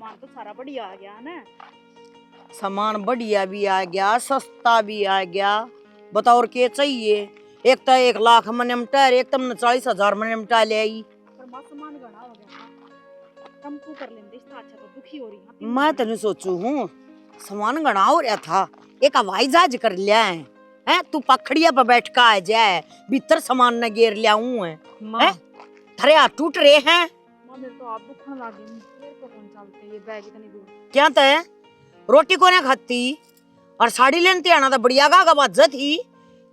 सामान तो सारा बढ़िया आ गया ना। सामान बढ़िया भी आ गया, सस्ता भी आ गया। बताओ और क्या चाहिए? एक तो 1 लाख में निपटा, एक तुमने 40,000 में निपटा ले आई। पर मां सामान घना हो गया। कम तू कर लेंदे, इससे अच्छा तो दुखी हो रही हां। मैं तो नहीं सोचू हूँ सामान घना हो रहा था, एक हवाई जहाज कर लिया है तू पखड़िया पर बैठ का आ जाए, भीतर सामान न गेर लिया हूँ है थारे हाथ टूट रहे हैं। मां मेरे तो आप दुखन लागे, मेरे को कौन चलते ये बैग इतनी दूर। क्या तय रोटी को ना खाती और साड़ी लेने आना तो बढ़िया का बात थी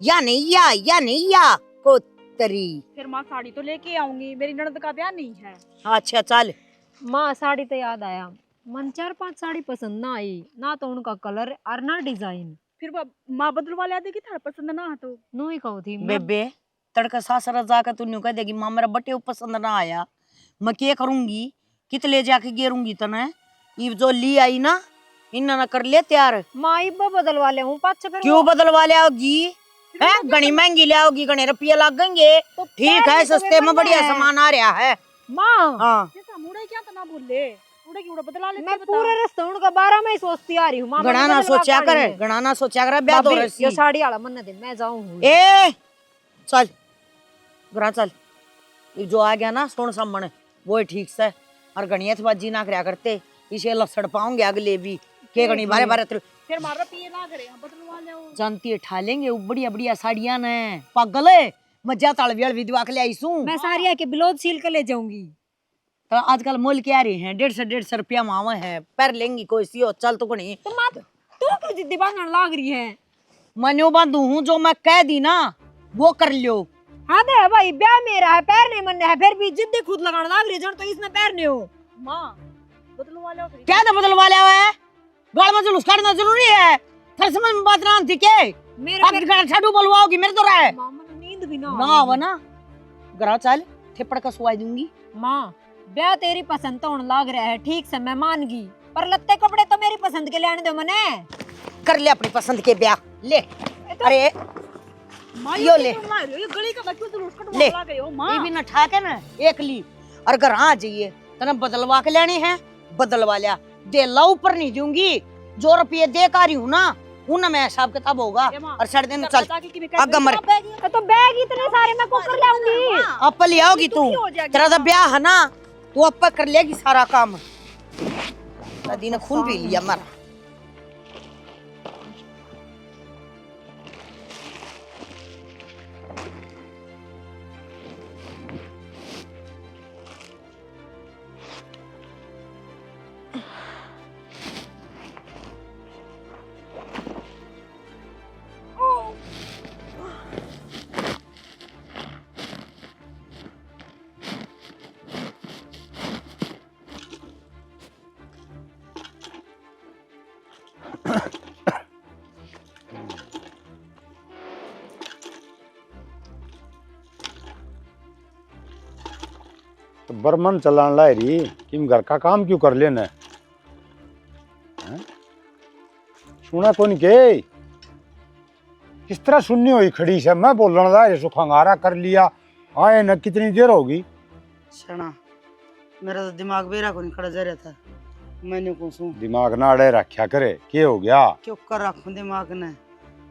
या नहीं या कोतरी। फिर मां साड़ी तो लेके आऊंगी, मेरी ननद का ब्याह नहीं है। अच्छा चल। माँ साड़ी तो याद आया, मन 4-5 साड़ी पसंद ना आई, ना तो उनका कलर और ना डिजाइन। फिर मां बदलवा ले देगी, थारा पसंद ना तो नो ही कहू थी बेबे तड़का सासरा जाकर तू न्यू कह देगी माँ मेरा बटे पसंद ना आया, मैं क्या करूंगी, कित ले जाके गेरूंगी तने। ये जो ली आई ना इन्ना ना कर ले तैयार। माँ इब्बा बदलवा ले हूँ पाँच फिर क्यों बदलवा ले आओगी? है घनी महंगी ले आओगी, घने रुपये लगेंगे। तो ठीक है सस्ते में बढ़िया सामान आ रहा है। माँ हाँ जैसा मुड़े क्या तो ना बोले, उड़े की उड़ा बदला ले। मैं पूरे रास्ते उनका 12 में ही सोचती आ रही हूँ। माँ घना ना सोचा कर, घना ना सोचा कर, ब्याह तो रसी। ये साड़ी वाला मन दे, मैं जाऊँ। ए चल घरा चल, ये जो आ गया ना सोन सामने वो ठीक से, और गणियतबाजी ना करया करते, इसे लसड़ पाऊंगे अगले भी के गणी बारे बारे। फिर मारा पिए ना करे, हम बदलवा ले। जानती है ठा लेंगे वो बढ़िया बढ़िया साड़ियां ने पागल है, मजा तालवियल विधवा के ले आई सू। मैं साड़ी के ब्लाउज सील के ले जाऊंगी। तो आजकल मोल क्या रहे हैं 150 रुपया मावा है, पैर लेंगी कोई सी हो चल तो कोनी। तो माँ तू क्यों जिद्दी बांधने लाग रही है? मनो बांधू हूँ, जो मैं कह दी ना वो कर लियो। हाँ दे भाई, ब्याह मेरा है, पैर नहीं मनने है, फिर भी जिद्दी खुद लगाने लाग रही है, तो इसमें पैर नहीं हो। मां बदलवा ले फिर। क्या तो बदलवा लिया है, गाड़ में जुलूस काटना जरूरी है, फिर समझ में बात ना थी के मेरे पग का छाडू बोलवाओगी मेरे तो रहा मामा ने नींद भी ना ना आवा ना। घरा चल थेपड़ का सुवाई दूंगी। माँ ब्याह तेरी पसंद तो होने लाग रहा है, ठीक से मैं मान गई, पर लत्ते कपड़े तो मेरी पसंद के लेने दो मने। कर ले अपनी पसंद के ब्याह ले। अरे मां यो ले ये गली का बच्चों से लुटकट ले, बोला गए हो मां। ये भी ना ठाके ना एक ली और घर आ जाइए, तने बदलवा के लेने हैं बदलवा लिया, दे ला ऊपर नहीं दूंगी, जो रुपये दे का रही हूँ ना उन में हिसाब किताब होगा। और साढ़े दिन चल आगे मर। तो बैग इतने सारे मैं को कर लाऊंगी। अब ले आओगी तू, तेरा तो ब्याह है ना तू अब कर लेगी सारा काम। नदी ने खून पी लिया मारा। तो बर्मन चलान ला रही किम घर का काम क्यों कर लेना सुना कौन के किस तरह सुननी हुई खड़ी से मैं बोलने ला ये सुखंगारा कर लिया आए न कितनी देर होगी। शना मेरा तो दिमाग बेरा को नहीं खड़ा जा रहा था, मैंने को सू दिमाग ना अड़े रखा करे के हो गया क्यों कर रखूं दिमाग ने।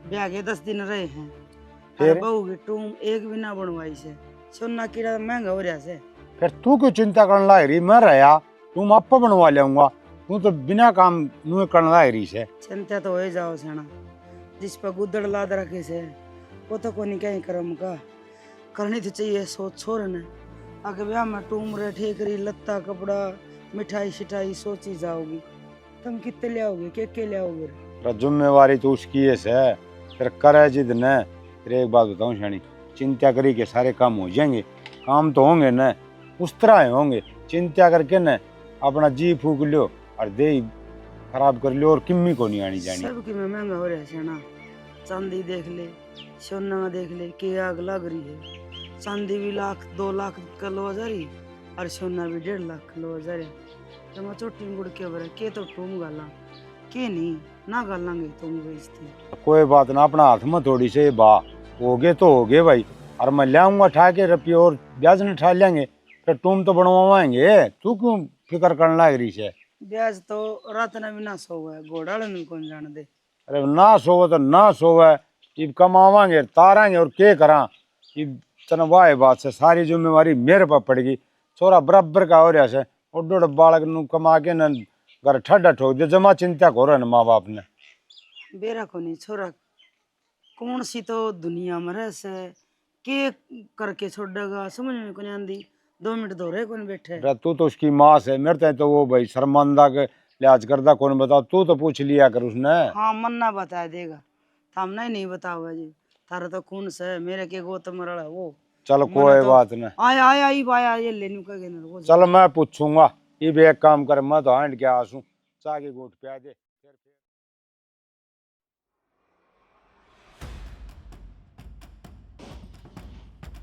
ब्याह के 10 दिन रहे हैं, फिर बहू की टूम एक भी ना बनवाई से, सोना कीड़ा महंगा हो रहा से। फिर तू क्यों चिंता करने ला रही, मैं रहा तुम आप बनवा लेऊंगा, तू तो बिना काम नुए करने ला रही से। चिंता तो हो जाओ सेना, जिस पर गुदड़ लाद रखे से वो तो कोई कहीं करम का करनी तो चाहिए सोच छोड़ ने। आगे ब्याह में टूमरे ठेकरी लत्ता कपड़ा मिठाई शिठाई सोची जाओगी, तुम कितने ले आओगे के ले आओगे? जिम्मेवारी तो उसकी है से, फिर करे जिद न। फिर एक बात बताऊं शानी, चिंता करी के सारे काम हो जाएंगे, काम तो होंगे न उस तरह होंगे। चिंता करके न अपना जी फूक लो और दे खराब कर लो और किम्मी को नहीं आनी जानी। सब की में महंगा हो रहा है सेना, चांदी देख ले सोना देख ले के आग लग रही है। चांदी भी 1-2 लाख किलो जा रही और सोना भी 1.5 लाख किलो जा रही। तो मैं चोटी गुड़ के बरे के तो टूम गाला के नहीं ना गालांगे तुम बेइज्जती। कोई बात ना, अपना हाथ में थोड़ी से बा होगे तो होगे भाई, और मैं लाऊंगा ठा के रुपये और ब्याज न ठा लेंगे, फिर तुम तो बनवाएंगे, तू क्यों फिक्र करने लग रही है? ब्याज तो रात ना भी ना सोवा है, घोड़ा वाले कौन जान दे। अरे ना सोवे तो ना सोवे, इब कमावांगे तारांगे और के करा। इब तनवाह बात से सारी जिम्मेवारी मेरे पर पड़ेगी। छोरा बराबर का हो रहा से, उड्डोड़ बालक नु कमा के न घर ठड्डा ठोक दे, जमा चिंता करो न माँ बाप ने। बेरा को नहीं छोरा, कौन सी तो दुनिया में रह से के करके छोड़ेगा, समझ में को नहीं आंदी। 2 मिनट दो रहे कौन बैठे। अरे तू तो उसकी माँ से, मेरे ते तो वो भाई शर्मांदा के लिहाज करदा कौन बता, तू तो पूछ लिया कर उसने। हाँ मन ना बता देगा, हम नहीं बताओ जी। थारा तो कौन से मेरे के गोत मरड़ा वो। चल कोई बात नहीं, आया आया ही पाया ये लेने का गेनर वो। चल मैं पूछूंगा। ये भी एक काम कर, मैं तो हांड के आसूं, चाह के गोट प्या दे।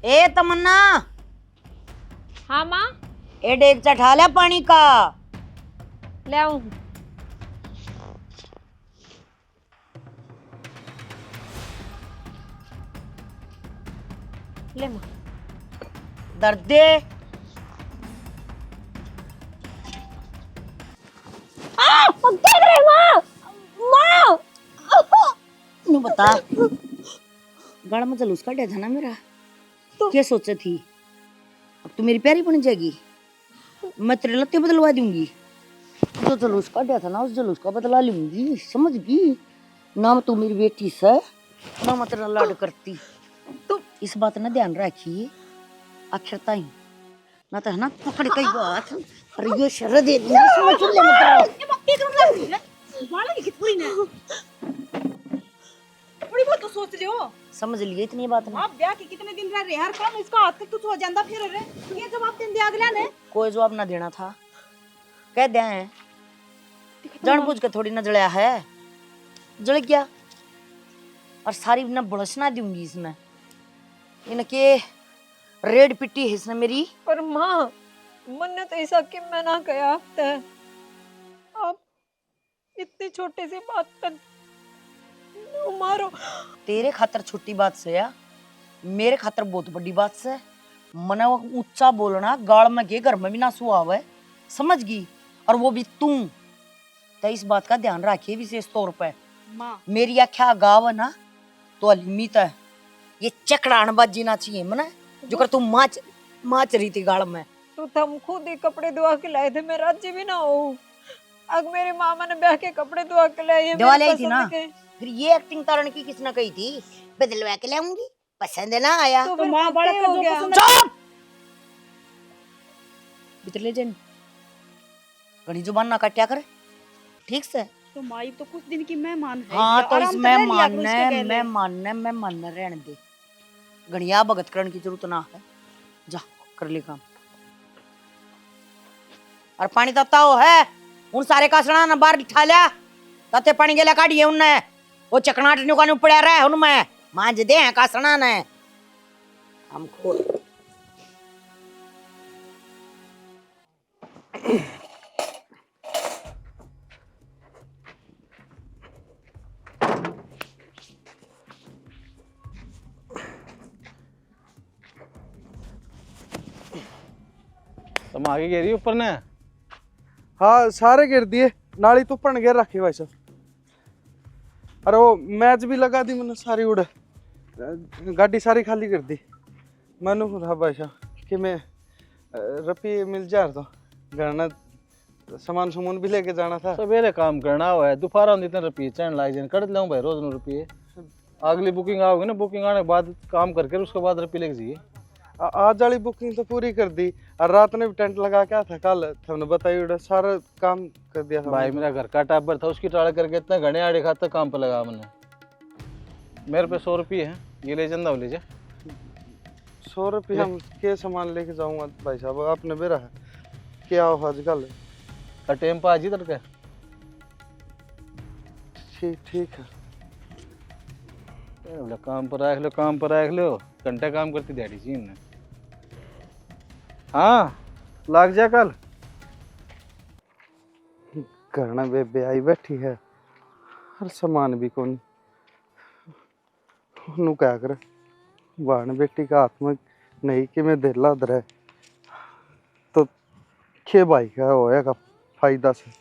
ए तमन्ना, हाँ माँ, ए डेग चढ़ा ले पानी का। ले आऊं। ले माँ। दर्द दे। क्या कर रहे माँ? माँ! तू बता, गाड़ा में जलूस काटा था ना मेरा, तो क्या सोचा थी? अब तू मेरी प्यारी बन जाएगी, मैं तेरे लत्ते बदलवा दूंगी। जो जलूस काटा था ना, उस जलूस का बदला लूंगी, समझ गई? ना तू मेरी बेटी से, ना मैं तेरा लाड करती। तो इस बात ना ध्यान रखिए आखिर ताई, ना तो है ना पकड़ कई बात। अरे ये शर दे दूंगी, समझ ले मत। थोड़ी बहुत तो सोच लियो। समझ लिए इतनी बात ना। आप ब्याह के कितने दिन रह रहे हर काम इसका हाथ तक तो हो जांदा फिर रे। ये जवाब दिन दिया अगला ने। कोई जवाब ना देना था, कह दे हैं। जानबूझ के थोड़ी ना जड़या है, जल गया और सारी ना बड़स ना दूंगी इसमें। इनके रेड पिट्टी है इसने मेरी। पर माँ, मैंने तो ऐसा कि मैं ना कहा आप इतनी छोटी सी बात पर मारो। तेरे खातर छोटी बात से या मेरे खातर बहुत बड़ी बात से। मना ऊंचा बोलना गाड़ में के घर में भी ना सुहावे, समझ गई? और वो भी तू तो इस बात का ध्यान रखिए विशेष तौर पे। माँ मेरी आख्या गाव है ना तो अलिमित है, ये चकड़ान बाजी ना चाहिए मना जो कर तू माच रही थी गाड़ में। तो तुम खुद ही कपड़े धुआ के लाए थे, मैं राज्य भी ना हूँ। अग मेरे मामा ने ब्याह के कपड़े धुआ के लाए, ये दिवा मेरी लाई थी ना। पसंद के। फिर ये एक्टिंग तारण की किसने कही थी, बदलवा के लाऊंगी, पसंद ना आया तो तो फिर माँ पक्के बालक हो जो गया। पसंद। चुप। भीतर ले जान, घड़ी जुबान ना काट्या कर, ठीक से। तो माई तो कुछ दिन की मेहमान है। हाँ तो आराम से इसमें रह लिया करो उसके गहले। मैं मानने रहने दे, घड़िया भगत करने की जरूरत ना है। जा कर ले काम। और पानी तत्ता हो है उन सारे कासना ना बाहर बिठा लिया, तते पानी गेला काढ़िए उनने, वो चकनाट नुका पड़ा रहा उनमें मांझ दे हैं कासना ने हम खोल। तुम आगे गिरी ऊपर ने? हाँ सारे गिर दिए, नाली तो पन गिर रखी भाई साहब। अरे वो मैच भी लगा दी मैंने सारी उड़, गाड़ी सारी खाली कर दी मैंने। रहा भाई साहब कि मैं रुपये मिल जा तो घर सामान सामान भी लेके जाना था। सवेरे काम करना हुआ है, दोपहर में इतने रुपये चढ़ लाग जाए, कर लाऊं भाई रोज रुपये। अगली बुकिंग आओगे ना, बुकिंग आने के बाद काम करके उसके बाद रुपये लेके जाइए। आज वाली बुकिंग तो पूरी कर दी और रात में भी टेंट लगा के था, कल तुमने बताई सारा काम कर दिया था भाई मेरा घर का टाबर था, उसकी टाड़ करके इतना घने आड़े खाता काम पे लगा मैंने। मेरे पे 100 रुपये है, ये ले जाना ले जा। 100 रुपये हम के सामान लेके जाऊंगा भाई साहब, आपने बेरा है क्या हो आजकल। टेम पे आज ही तड़के। ठीक है बोला काम पर रख लो, काम पर रख लो, घंटा काम करती दिहाड़ी जी ने। हाँ लाग जा कल। घरना बेबे आई बैठी है और सामान भी कौन क्या करे, वाहन बेटी का हाथ में नहीं कि मैं दिल दर है तो खे भाई का होएगा फायदा से।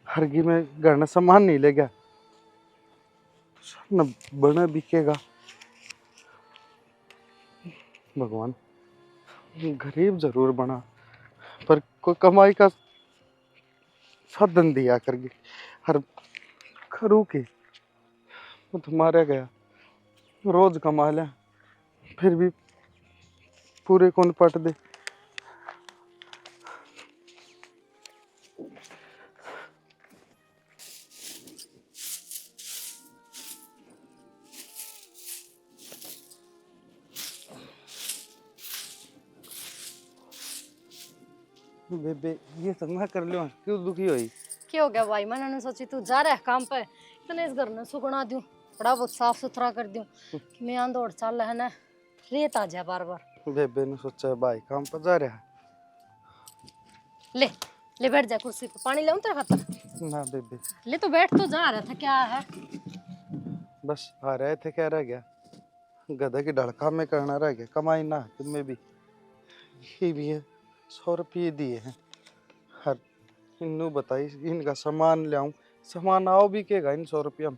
हरगी में घर में सामान नहीं ले गया न बना बिकेगा। भगवान गरीब जरूर बना पर कोई कमाई का साधन दिया करके हर खरू के वो तो मारा गया। रोज कमा लिया फिर भी पूरे कौन पट दे। बेबे ये सब मैं कर लियो क्यों दुखी हुई? क्या हो गया भाई? मैंने सोची तू जा रहा है काम पे, इतने इस घर में सुगना दूं, बड़ा बहुत साफ सुथरा कर दूं कि मैं आंदोड़ चल है ना, रेत आ जाए बार बार। बेबे ने सोचा भाई काम पर जा रहा है। ले ले बैठ जा कुर्सी पे, पानी लाऊं तेरे खातर? ना बेबे ले तो बैठ, तो जा रहा था क्या है? बस आ रहे थे क्या रह गया, गधा की ढड़का में करना रह गया। कमाई ना तुम्हें भी ये भी है 100 रुपये दिए हैं हर इन्नू बताई इनका सामान ले आऊं, सामान आओ भी केगा इन 100 रुपया में?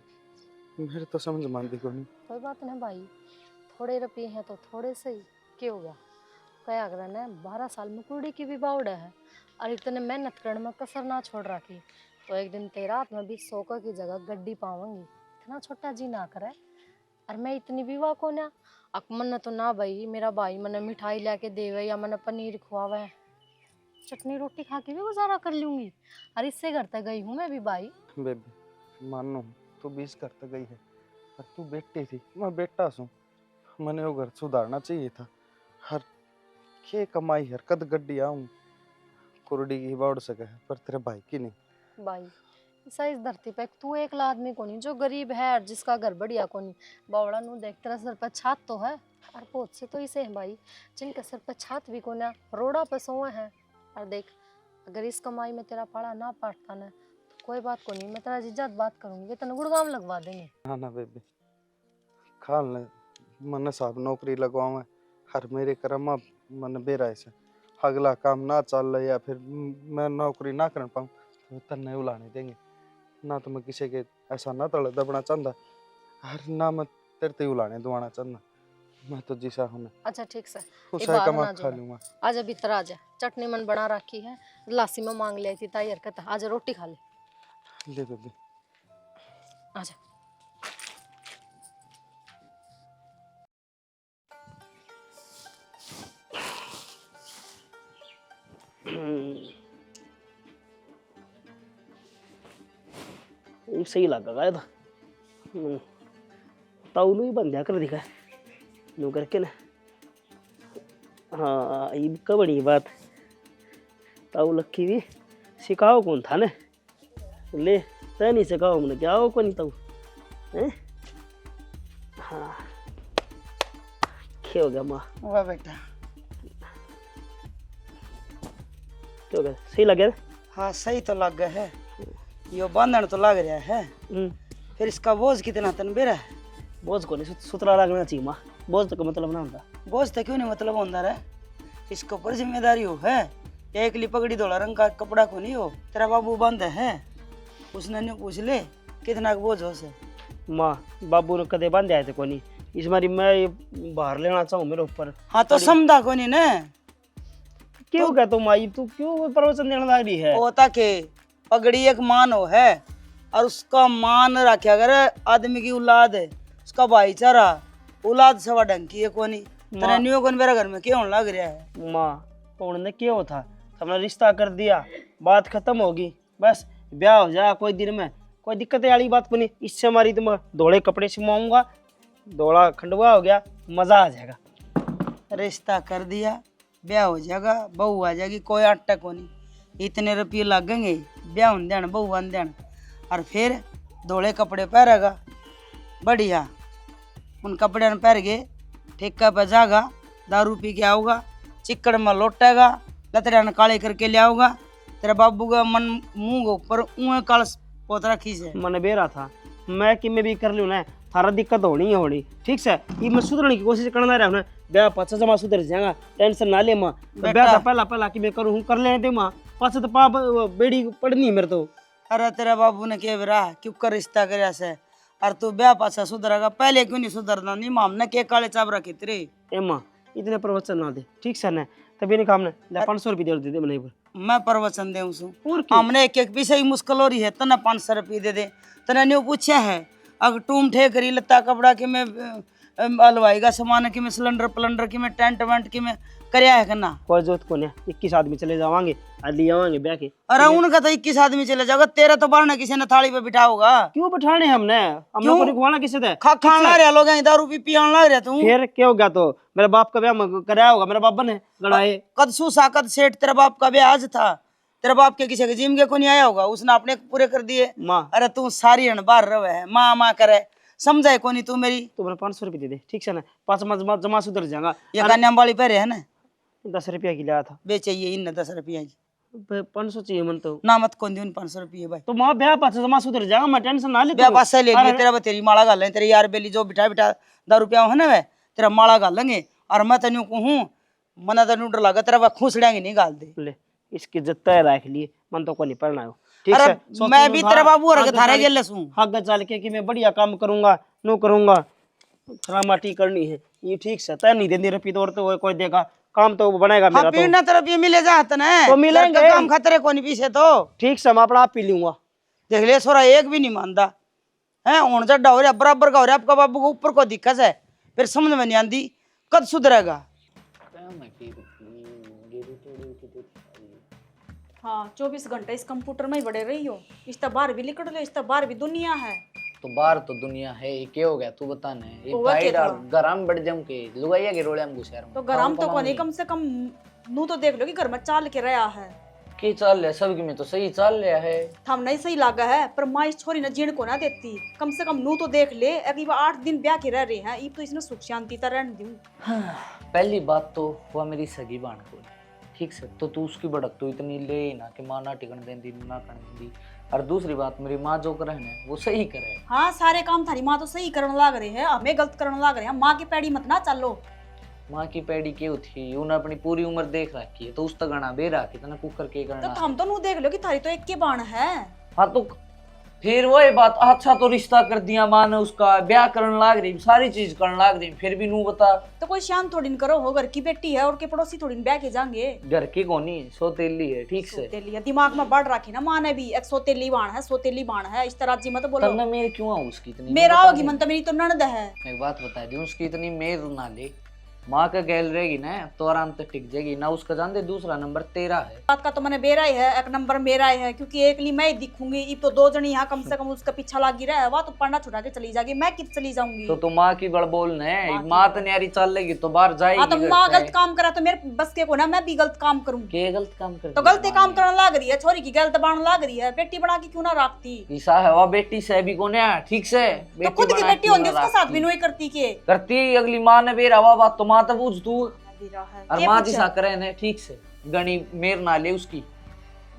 मेरे तो समझ मानती को नहीं। कोई बात नहीं भाई, थोड़े रुपये हैं तो थोड़े से ही क्या होगा। क्या अगर ने 12 साल में कुड़ी की भी बावड़ा है और इतने मेहनत करने में कसर ना छोड़ रखी, तो एक दिन तेरा हाथ में भी 100 की जगह गड्डी पाऊंगी। इतना छोटा जी ना करे, और मैं इतनी विवाह को ना मन तो ना भाई, मेरा भाई मैंने मिठाई लेके देवे या मैंने पनीर खुआवे, चटनी रोटी खा के भी गुजारा कर लूंगी। और इससे घर तक गई हूँ मैं भी भाई। बेबे मानो तू 20 घर तक गई है पर तू बेटी थी, मैं बेटा सू, मैंने वो घर सुधारना चाहिए था। हर के कमाई हर कद गड्डी आऊं कुरडी की बाउड़ सके पर तेरे भाई की नहीं। भाई ऐसा इस धरती पे तू एक आदमी को नहीं जो गरीब है और जिसका घर बढ़िया को नहीं। बावड़ा नू देख तेरा सर पे छात तो है, और बहुत से तो इसे है भाई जिनके सर पे छात भी को ना, रोड़ा पे सोए हैं। और देख अगर इस कमाई में तेरा पाड़ा ना पाटता ना, तो कोई बात को नहीं, मैं तेरा जिज्जत बात करूंगी, तेन गुड़गाम लगवा देंगे। ना बेबे खाल ने मन साहब नौकरी लगवाऊँ हर मेरे कर्म मन बेरा से अगला काम ना चल या फिर मैं नौकरी ना कर पाऊँ तो तन्ने उलाने देंगे ना। तो मैं किसी के ऐसा ना तड़ दबना चाहता हर ना मैं तेरे ते उलाने दुआना चाहता। मैं तो जिसा हूँ अच्छा ठीक से उसे कमा खा लूंगा। आज अभी तरह आजा, चटनी मन बना रखी है, लासी में मांग ली थी ताई हरकत, आज रोटी खा ले। ले बेबे आजा। सही लगा काय था ताऊ ही बंद कर दिखा नू करके ना। हाँ ये का बड़ी बात, ताऊ लक्की भी सिखाओ कौन था ना, ले तय नहीं सिखाओ मैंने क्या हो कौन ताऊ हैं। हाँ क्या हो गया माँ? वाह बेटा क्या हो गया? सही लग गया? हाँ सही तो लग गया है, यो बांधन तो लग रहा है। फिर इसका बोझ कितना तन बेरा है? बोझ को नहीं सुतरा लगना चाहिए माँ, बोझ तो मतलब ना होता। बोझ तो क्यों नहीं मतलब होता है, इसके ऊपर जिम्मेदारी हो है। एक ली पगड़ी धोला रंग का कपड़ा को नहीं हो, तेरा बाबू बंद है, उसने नहीं पूछ ले कितना बोझ हो से। माँ बाबू ने कदे बांधे आए थे कोनी, इस बारी मैं बाहर लेना चाहूँ मेरे ऊपर। हाँ तो समझा को नहीं ने क्यों क्या तुम आई, तू क्यों प्रवचन देने लग रही है? होता के पगड़ी एक मान हो है और उसका मान रखा अगर आदमी की औलाद है, उसका भाईचारा औलाद सवा ढंग की है कोनी। तेरा न्यू कौन मेरा घर में क्यों लग रहा है? माँ उन्होंने क्या था, हमने रिश्ता कर दिया, बात खत्म होगी, बस ब्याह हो जाए कोई दिन में, कोई दिक्कत वाली बात को नहीं। इससे हमारी तो मैं धोड़े कपड़े सिलवाऊंगा, धोड़ा खंडवा हो गया, मजा आ जाएगा। रिश्ता कर दिया, ब्याह हो जाएगा, बहू आ जाएगी, कोई आटा को नहीं। इतने रुपये लगेंगे ब्याह होने देना, बहू आने देना, और फिर धोले कपड़े पहनेगा बढ़िया। उन कपड़े में पहन के ठेका पे जागा, दारू पी के आओगा, चिक्कड़ में लौटेगा, लतड़िया ने काले करके ले आओगा। तेरे बाबू का मन मुंह के ऊपर ऊँ काल पोत रखी से। मन बेरा था मैं कि मैं भी कर लूँ ना, थारा दिक्कत होनी है होनी, ठीक से ये मैं सुधरने की कोशिश करना रहा हूँ। ब्याह पाछा जमा सुधर जाएगा, टेंशन ना ले माँ। ब्याह पहला पहला कि मैं करूँ कर लेने दे माँ, पाछा तो पाप बेड़ी पड़नी मेरे तो। अरे तेरा बाबू ने के बरा क्यों कर रिश्ता करया से और तू ब्याह पाछा सुधरेगा पहले क्यों नहीं सुधरना नहीं माम ने के काले चाप रखे तेरे ए माँ इतने प्रवचन ना दे ठीक से ना तभी नहीं काम ना 500 रुपये दे दे मैंने मैं प्रवचन दे सू और क्या? हमने एक एक विषय मुश्किल हो रही है तना 500 रुपये दे दे तना न्यू पूछा है अगर टूम ठे करी लत्ता कपड़ा के में हलवाई का सामान की में सिलेंडर पलंडर की में टेंट वेंट की में करया है करना कोई जरूरत को नहीं 21 आदमी चले जावांगे और ले आवांगे ब्याह के। अरे उनका तो 21 आदमी चले जाएगा तेरा तो बारना किसी ने थाली पे बिठा होगा क्यों बैठाने हमने हम लोग को रिकवाना किसे थे खान ला रहा लोग दारू पी पियान ला रहा तू फिर क्या हो गया तो मेरे बाप का ब्याह कराया होगा मेरे बाबा ने लड़ाए कद सूसा कद सेठ तेरा बाप का ब्याह आज था तेरा बाप के किसी के जिम के को नहीं आया होगा उसने अपने पूरे कर दिए माँ अरे तू सारी अनबार रवे है माँ माँ करे समझाए को नहीं तू मेरी तो मेरे 500 रुपये दे दे ठीक से ना 5 जमा सुधर जाएगा ये कन्या वाली पहरे है ना 10 रुपया की लिया था बेचे ये इन 10 रुपया की 500 चाहिए मन तो ना मत कौन दी 500 रुपये भाई तो माँ ब्याह 5 जमा सुधर जाएगा मैं टेंशन ना ले ब्याह पास से ले लिए तेरा तेरी माला गाल लें तेरे यार बेली जो बिठा बिठा 10 रुपया है ना वे तेरा माला गाल लेंगे और मैं तेन कहूँ मना तेन डर लगा तेरा खूसड़ेंगे नहीं गाल दे ले इसकी जत्ता रख लिए मन तो को नहीं पढ़ना हो ठीक अरे है मैं भी तेरा बाबू और थारे गेल लसूं आगे चल के कि मैं बढ़िया काम करूंगा नो करूंगा माटी करनी है ये ठीक से तय नहीं देनी रुपये तो और तो कोई देगा काम तो वो बनाएगा मेरा हाँ तो पीना तरफ ये मिले जात ना तो मिलेंगे। काम खतरे को नहीं पीछे तो ठीक से मैं अपना आप पी लूंगा देख ले सोरा एक भी नहीं मानता है उन जड्डा हो रहा बराबर का हो रहा आपका बाबू को ऊपर को दिक्कत है फिर समझ में नहीं आती कद सुधरेगा हाँ 24 घंटे इस कंप्यूटर में ही बड़े रही हो इस तो बाहर भी निकल लो इस तो बाहर भी दुनिया है तो बाहर तो दुनिया है ये क्या हो गया तू बता ना ये हुआ भाई क्या डाल गरम बढ़ जम के लुगाइया के रोड़े हम घुसेर तो गरम तो को नहीं कम से कम नू तो देख लो कि घर में चाल के रहा है की चाल रहा सबकी में तो सही चाल रहा है थम नहीं सही लागा है पर माँ इस छोरी ने जीण को ना देती कम से कम नू तो देख ले अभी 8 दिन ब्याह के रह रहे हैं इब तो इसने सुख शांति तरह दूं पहली बात तो वह मेरी सगी बाण को ठीक से तो तू उसकी भड़क तो इतनी ले ना कि माँ ना टिकन देंदी ना करने दी और दूसरी बात मेरी माँ जो करे ना वो सही करे हाँ सारे काम थारी माँ तो सही करने लाग रहे हैं हमें गलत करने लाग रहे हैं माँ की पैड़ी मत ना चलो माँ की पैड़ी क्यों थी उन्हें अपनी पूरी उम्र देख रखी है तो उस तक गणा बे रखी तना कुकर के तो करना हम तो नू देख लो कि थारी तो एक के बाण है हाँ तो फिर वही बात अच्छा तो रिश्ता कर दिया माँ ने उसका ब्याह करने लाग रही सारी चीज करने लाग रही फिर भी नू बता तो कोई शान थोड़ी न करो हो घर की बेटी है और के पड़ोसी थोड़ी न ब्याह के जाएंगे घर की कोनी सोतेली है ठीक से सोतेली है दिमाग में बढ़ रखी ना माँ ने भी एक सोतेली बाण है सोतेली बाण है इस तरह जी मत बोलो तब मेरे क्यों आऊँ उसकी इतनी मेरा होगी मन तो मेरी तो ननद है एक बात बता दी उसकी इतनी मेर ना ले माँ का गैल रहेगी ना तो आराम तक टिक जाएगी ना उसका जान दे दूसरा नंबर तेरा है बात का तो मैंने बेरा ही है एक नंबर मेरा ही है क्योंकि एक ली मैं ही दिखूंगी इब तो 2 जनी यहाँ कम से कम उसका पीछा लगी रहा है वह तो पढ़ना छुड़ा के चली जाएगी मैं कित चली जाऊंगी तो माँ की बड़ बोलना है माँ तो न्यारी चल लेगी तो बाहर जाएगी हाँ तो माँ गलत काम करा तो मेरे बस के को ना मैं भी गलत काम करूँ के गलत काम कर तो गलती काम करने लाग रही है छोरी की गलत बाण लाग रही है बेटी बना के क्यों ना रखती ईसा है वह बेटी से भी कोने ठीक से तो खुद की बना बेटी क्यों होंगी ना उसके साथ रखती? भी नहीं करती के करती अगली माँ ने बेरा हुआ बात तो माँ तो पूछ तू और ये माँ पूछा। जिसा करे ने ठीक से गणी मेर ना ले उसकी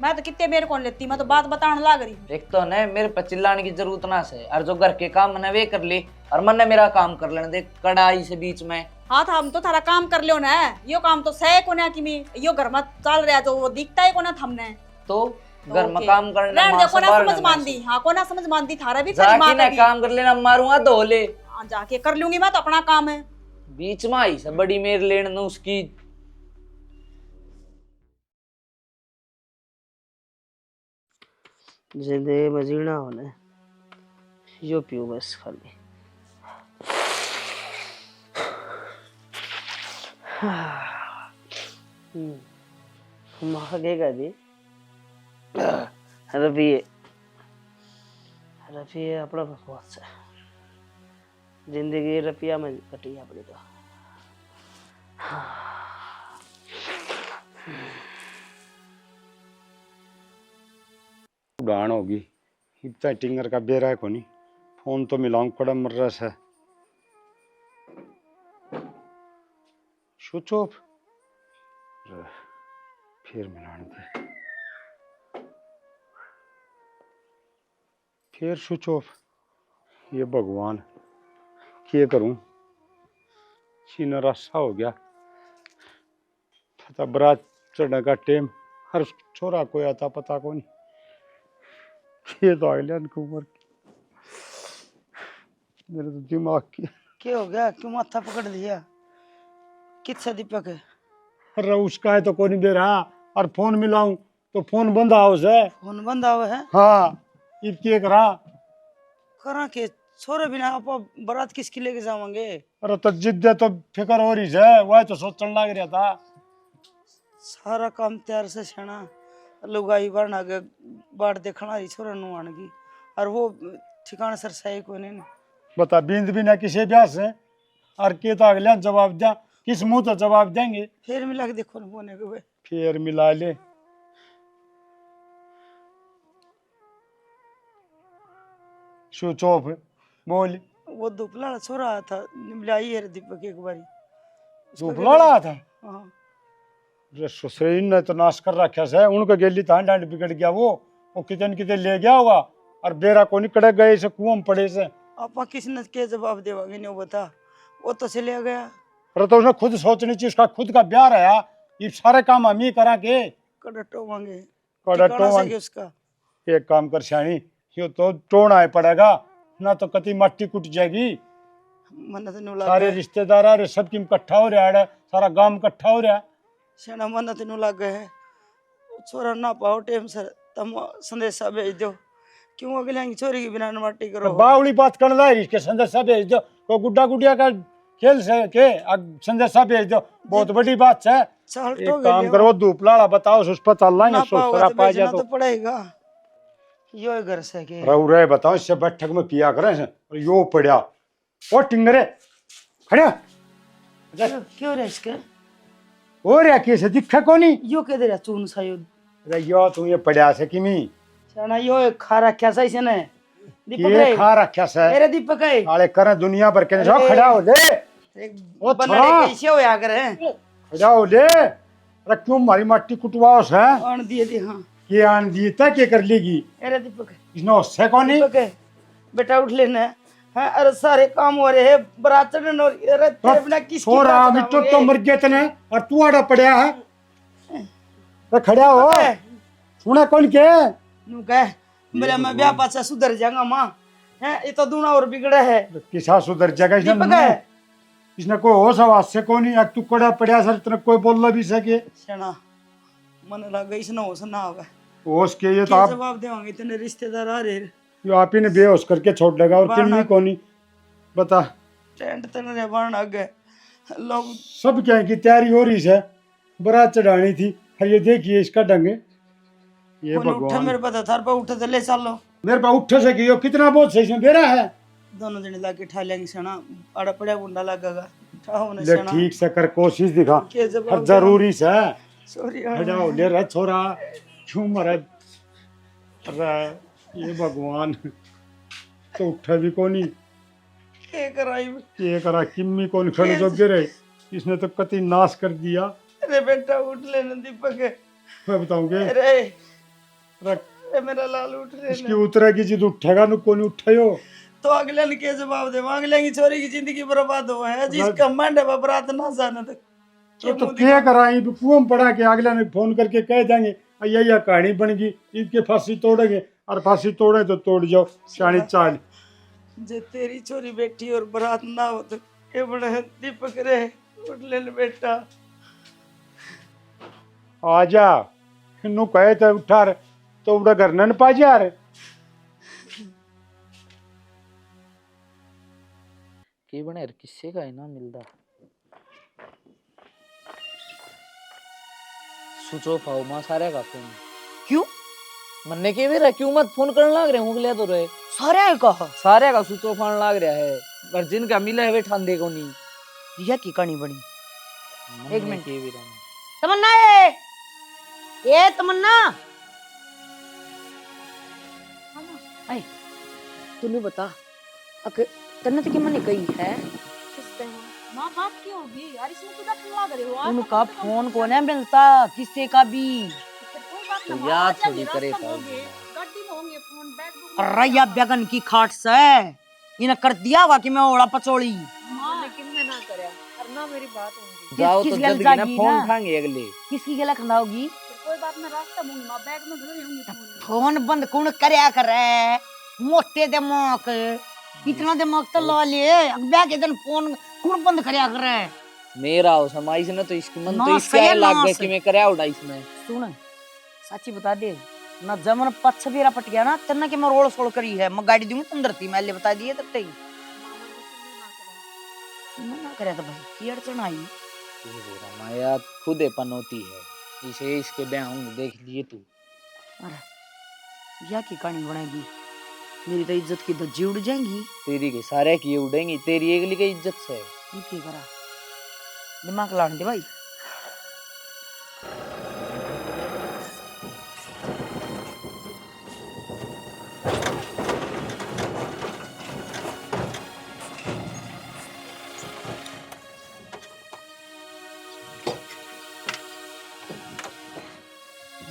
मैं तो कितने मेरे कौन लेती मैं तो बात बताने लाग रही हूँ एक तो ने मेरे पे चिल्लाने की जरूरत ना से और जो घर के काम मैंने वे कर ले और मन ने मेरा काम कर लेने दे कड़ाई से बीच में हाँ था हम तो थारा काम कर लियो ना यो काम तो सह को ना कि मैं यो घर में चल रहा जो वो दिखता है को ना हमने तो घर में ओके। काम करना रहने माँ दे को ना संभालना समझ मैं मानदी हाँ को ना समझ मानदी थारा भी थारी जाके माँ ना का भी काम कर लेना मारूंगा तो ले हाँ, जाके कर लूंगी मैं तो अपना काम है बीच में आई से बड़ी मेर लेन न उसकी जिंदगी में जीना होने यो पियो बस खाली मांगेगा दी रफिए रफिए अपना बकवास है जिंदगी रफिया में कटी अपनी तो उड़ान होगी इतना टिंगर का बेरा है कोनी फोन तो मिलाऊं पड़ा मर रहा है स्विच ऑफ फिर मिलाने दे फिर स्विच ऑफ ये भगवान क्या करूं सीना रास्ता हो गया पता बरात चढ़ने का टाइम हर छोरा कोई आता पता को नहीं खेत आ गया इनको उम्र की। मेरे तो दिमाग की क्या हो गया, क्यों माथा पकड़ लिया? किससे दीपक है? अरे उसका है तो कोई नहीं दे रहा, और फोन मिलाऊं तो फोन बंद आओ से। फोन बंद हुआ है? हाँ ये क्या करा? करा के छोरे बिना आप बारात किसकी लेके जावांगे? अरे तो जिद है तो फिक्र हो रही है, वह तो सोचने लग रहा था। सारा काम तैयार से छेना, लुगाई बना के बाट देखना रही छोरा नुआन की, और वो ठिकाने सर सही को नहीं। बता बिंद भी ना किसी ब्याह से, और के तो अगले जवाब दिया, किस मुंह तो जवाब देंगे? फिर मिला के देखो ना बोने के भाई। फिर मिला ले। स्विच ऑफ बोल। वो दुपला छोरा आया था, मिलाई है दीपक एक बारी। धूपला रहा था। हाँ अरे ससुर ने तो नाश कर रखा है, उनको गेली था डांड बिगड़ गया, वो कितने कितने ले गया होगा, और बेरा को नहीं कड़क गए से कुआं में पड़े से। आपा किसने के जवाब देवागे नहीं बता, वो तो चले गया। अरे तो उसने खुद सोचनी चाहिए, उसका खुद का ब्याह रहा, ये सारे काम हम ही करा के। कड़टो मांगे कड़टो मांगे उसका। एक काम कर श्याणी, ये तो टोना है पड़ेगा ना, तो कति मट्टी कुट जाएगी। मन तो नु सारे लग रिश्तेदार आ रहे, सब की इकट्ठा हो रहा है, सारा गांव इकट्ठा हो रहा है। सेना मन तो नु लग है। छोरा ना पाओ टेम सर तम संदेशा भेज दो, क्यों अगले की छोरी की बिना माटी करो। बावली बात करना है, इसके संदेशा भेज दो, कोई गुड्डा गुडिया का खेल से के संदेशा भेज दो, बहुत बड़ी बात है। चल एक तो काम करो, धूपलाड़ा बताओ, उस पर चल ना लेंगे, पाओगे सोचरा तो पा भेजना जाए तो पड़ेगा। यो घर से के रहू रहे बताओ, इससे बैठक में किया करें से, और यो पड़ा ओ टिंगरे खड़े क्यों रे इसके हो रहा कैसे दिखा को नहीं। यो के दे रहा चून सा यो। अरे यो तू ये पड़ा से किमी सेना यो खा रखा सा इसने। दीपक ये रे खा रखा से मेरे दीपक है। आले करे दुनिया भर के जो खड़ा हो ले, ओ बनने छोरा कैसे होया करे खड़ा हो ले। अरे क्यों मारी माटी कुटवाओ से, आन दिए दी। हाँ ये आन दी तक के कर लेगी अरे दीपक इसने उससे को नहीं। दीपक है बेटा उठ लेना है। हाँ, अरे सारे काम हो रहे हैं, बारात चढ़ने और अरे तेरे बिना किसकी छोरा बारात मिट्टो चढ़ाओगे? तो मर गए तने, और तू आड़ा पड़ा है। अरे खड़ा हो, सुना कौन के नू कह बोले मैं ब्याह पाछा सुधर जाऊंगा माँ। हैं ये तो दूना और बिगड़ा है। किसा सुधर जाएगा दीपक है इसने कोई होश आवाज से को नहीं, तू कड़ा पड़ा सर तेरे कोई बोल भी सके। सेना मन लगा इसने होश ना होगा। होश के ये तो क्या आप जवाब देवांगे, इतने रिश्तेदार आ रहे यो आप ही ने बेहोश करके छोड़ देगा, और किन्नी को नहीं बता। टेंट तने बन गए लोग। सब क्या की तैयारी हो रही है, बारात चढ़ानी थी, और ये देखिए इसका ढंग है। ये कौन उठे भगवान मेरे पता थार पर उठे तो ले चलो। मेरे पास उठ सके यो कितना बहुत सही से बेरा है। दोनों जने लाके ठा लेंगे सेना, अड़ा पड़ा गुंडा लगेगा ठाओ ने ले सेना। ठीक से कर, कोशिश दिखा, के हर जवाब जरूरी से। सॉरी खड़ा हो ले रे छोरा, क्यों मरा? अरे ये भगवान तो उठा भी कोनी, के कराई। ये करा किम्मी कौन खड़े जो गिरे, इसने तो कति नाश कर दिया। अरे बेटा उठ लेना दीपक। मैं बताऊंगे अरे रख, अरे मेरा लाल उठ इसकी लेना। उतरेगी जिद उठेगा न कोनी उठायो। तो अगले ने के जवाब दे, अगले की छोरी की जिंदगी बर्बाद हो है, जिसका मंड है बरात ना जाने तक। तो क्या कराई, कुआं में पड़ा के अगले ने फोन करके कह देंगे यह कहानी बन गई, इसके फांसी तोड़ेंगे, और फांसी तोड़े तो तोड़ जाओ शानी चाल। जे तेरी छोरी बैठी और बरात ना हो तो के बड़े दीपक रे उठ लेना बेटा। आजा नु कहे तो उठा रे, तो उड़ा घर न पा जा रे। की बने यार, किससे का है ना मिलता स्विच ऑफ आओ मां सारे का फोन। क्यों मन्ने के भी रहा, क्यों मत फोन करने लग रहे हो तो रहे सारे कहा सारे का स्विच ऑफ आने लग रहा है, पर जिनका मिला है वे ठांदे को नहीं। यह की कहानी बनी। एक मिनट। के भी रहना तमन्ना है ये तमन्ना आई तूने बता अक तन्नत की मने कही है माँ बात क्यों होगी यार, इसमें तो डर लग रहे हो। उनका फोन को नहीं मिलता किसी का भी। तो याद थोड़ी करे पाओगे। गड्डी में होंगे फोन, बैग बुक। अरे या बेगन की खाट से इन्हें कर दिया हुआ कि मैं ओड़ा पचोड़ी। लेकिन मैं ना करया और ना मेरी बात होगी। जाओ किस तो गल जल्दी ना जागी फोन ना? उठाएंगे अगले। किसकी गला खंदा होगी? कोई बात मैं रास्ता मूंगी मां बैग में धरे होंगी फोन फोन बंद कौन करया करे मोटे दिमाग इतना दिमाग तो ला ले अगबा के दिन फोन कौन बंद करया करे मेरा हो समाई से ना तो इसकी मन ना तो इसका सही लाग ना गया सही। कि मैं करया उड़ा इसमें। सुन सच्ची बता दे ना जमन पछ बेरा पट गया ना तेना के मैं रोल सोल करी है मैं गाड़ी दूंगी तुम धरती मैं ले बता दिए तब तक मना करे तो भाई की अड़चन आई माया खुद पनौती है इसे इसके ब्याह हूँ देख लिए तू। या की कहानी बनाएगी मेरी तो इज्जत की धज्जी उड़ जाएंगी तेरी के सारे की उड़ेंगी तेरी एकली की इज्जत से। ये की करा दिमाग लाने दे भाई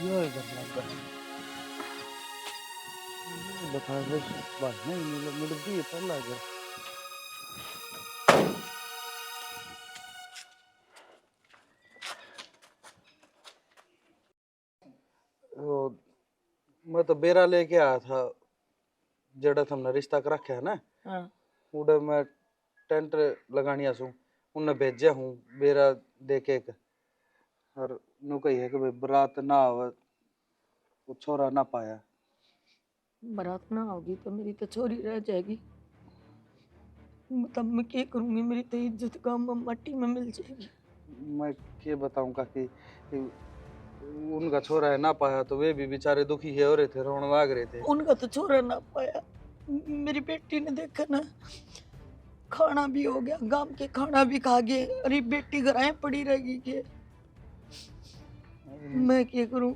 यो इधर लग गया बता बस बात नहीं मेरे भी पर लग गया। वो मैं तो बेरा लेके आया था जड़ा तुमने रिश्ता कर रखा है ना हां उड़े मैं टेंट लगानी आसू उन्हें भेजा हूँ बेरा दे के और नु कही है कि भाई बारात ना आवे वो छोरा ना पाया। बारात ना होगी तो मेरी तो छोरी रह जाएगी मतलब मैं क्या करूंगी मेरी तो इज्जत का मट्टी में मिल जाएगी। मैं क्या बताऊं काकी उनका छोरा है ना पाया तो वे भी बेचारे दुखी है हो रहे थे रोने लाग रहे थे। उनका तो छोरा ना पाया मेरी बेटी ने देखा ना खाना भी हो गया गांव के खाना भी खा गए अरे बेटी घर आए पड़ी रहेगी के मैं क्या करूं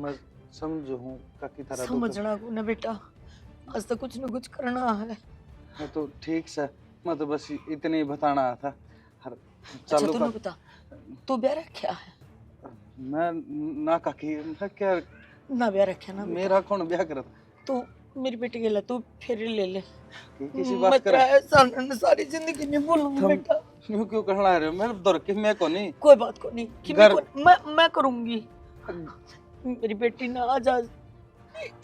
मैं समझ हूँ काकी तरह समझना को ना बेटा आज तो कुछ न कुछ करना है। मैं तो ठीक से मैं तो बस इतने ही बताना आया था हर अच्छा चालू तूने बता तू ब्याह रखा है मैं ना काकी मैं क्या ना ब्याह रखा ना मेरा कौन ब्याह करता तू मेरी बेटी के लिए तू फिर ले ले किसी बात कर सारी जिंदगी नहीं भूलूंगी तुम बेटा क्यों कहला रहे हो मेरे दौर के मैं को नहीं कोई बात को नहीं कि घर- मैं करूंगी मेरी बेटी ना आज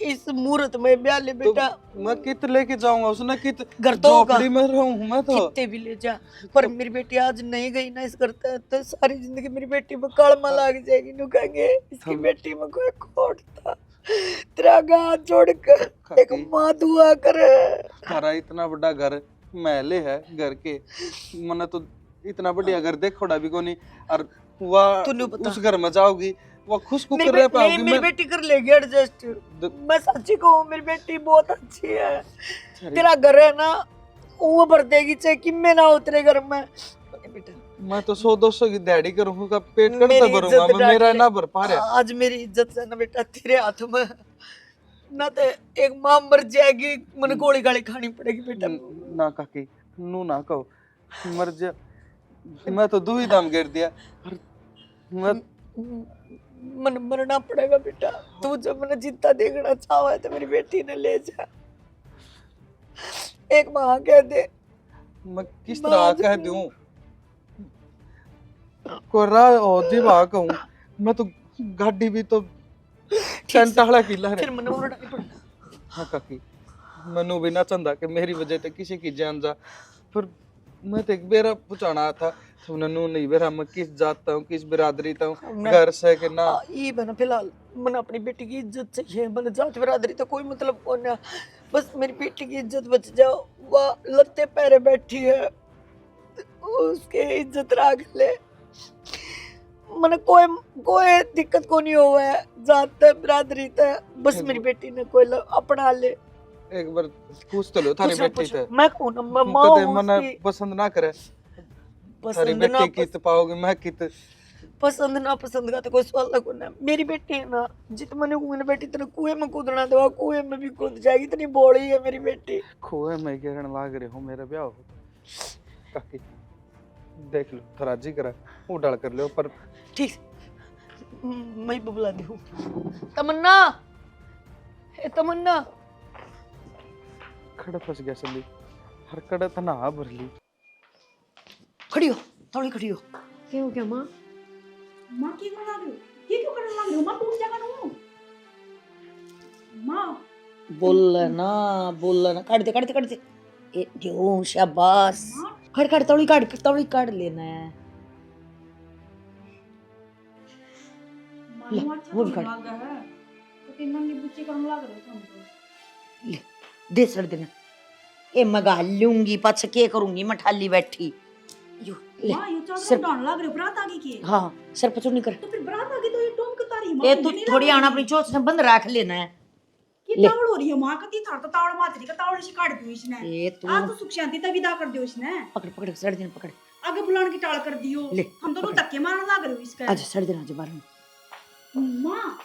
इस मुहूर्त में ब्याह ले बेटा मैं कित लेके जाऊंगा उसने कित घर तो होगा झोपड़ी में रहूं मैं तो कितने भी ले जा पर मेरी बेटी आज नहीं गई ना इस घर तक तो सारी जिंदगी मेरी बेटी में कलमा लग जाएगी नु कहेंगे इसकी बेटी में कोई खोट था तेरा हाथ जोड़कर एक काकी, माँ दुआ करे तारा इतना बड़ा घर महले है घर के मैंने तो इतना बढ़िया घर देखोड़ा भी कोनी और तूने वह बता। उस घर में जाओगी वो खुश मेरी कर रह पाओगी मेरी बेटी कर लेगी एडजस्ट मैं सच्ची कहूँ मेरी बेटी बहुत अच्छी है तेरा घर है ना वो भर देगी चाहे किम्मे ना उतरे घर में बेटा मैं तो 100-200 की दिहाड़ी करूंगा पेट मेरी करता भरूंगा इज्जत मैं मेरा डाल ना भर पा रहा आज मेरी इज्जत है ना बेटा तेरे हाथ में ना तो एक माँ मर जाएगी मन गोली गाली खानी पड़ेगी बेटा ना काकी नू ना कहो मर जा मैं तो दू ही दाम गिर दिया और मैं मन मरना पड़ेगा बेटा तू जब मैंने जितना देखना चाहा है तो मेरी बेटी ने ले जा एक माँ कह दे मैं किस तरह कह दूं कोई राह हो जी वहां कहूं मैं तो गाड़ी भी तो चंटाला किला है फिर मन उड़ना नहीं पड़ना हाँ काकी मनु भी ना चंदा कि मेरी वजह से किसी की जान जा पर मैं तो एक बेरा पूछाना था तो ननू नहीं बेरा मैं किस जात हूँ किस बिरादरी था हूँ घर से कि ना ये बना फिलहाल मन अपनी बेटी की इज्जत चाहिए मन जात बिरादरी तो कोई मतलब कौन है बस मेरी बेटी की इज्जत बच जाओ वह लत्ते पैरे बैठी है उसके इज्जत रख ले मन कोई दिक्कत को नहीं हुआ है जात बिरादरी था बस मेरी बेटी ने कोई अपना ले एक बार पूछ तो लो थारी बेटी से मैं कौन मैं माँ कदे हूँ मने उसकी। पसंद ना करे थारी पसंद ना बेटी कित पाओगे मैं कित पसंद ना पसंद का तो कोई सवाल लगो ना मेरी बेटी है ना जित मैंने मैंने बेटी तेरे कुएं में कूदना दवा कुएं में भी कूद जाएगी इतनी बड़ी है मेरी बेटी खोए मैं गिरन लाग रहे हो मेरा ब्याह हो काकी देख लो थोड़ा जी करा वो डाल कर लो पर ठीक मैं बुला दी हूँ तमन्ना ए तमन्ना खड़ा फंस गया सली हर कड़ा तना भर ली खड़ी हो थोड़ी खड़ी हो क्या हो गया माँ मां की बना रही हो ये क्यों करने लग रहे हो माँ? टूट जाएगा ना माँ। बोलना काट दे ए जो शाबाश काट तौली काट लेना है। ले, मानो अच्छा वो भी तो काट। लग है तो तीन नंगी बुच्ची करने लग रहे हो तुम तो। ले दे सड़ देना। ए मगा लूंगी पाछ के करूंगी मठाली बैठी। यो ले माँ ये चादर सिर उड़ाने लग रहे हो बरात आगे की। हाँ सर पर नहीं कर। तो फिर बरात आगे तो ये टोम के तारी माँ ए मुझे तू नहीं थोड़ी लग आना रही। अपनी चोच से बंद रख लेना है। की ले। तावड़ हो रही है माँ कती थार तो तावड़ मातरी का तावड़ से काट दियो इसने। ए तू आ तो सुख शांति तक विदा कर दियो इसने। पकड़ सड़ देना पकड़। आगे बुलाने की टाल कर दियो। ले, हम दोनों पकड़। धक्के मारने लग रहे हो इसका। आज सड़ देना आज बार में। माँ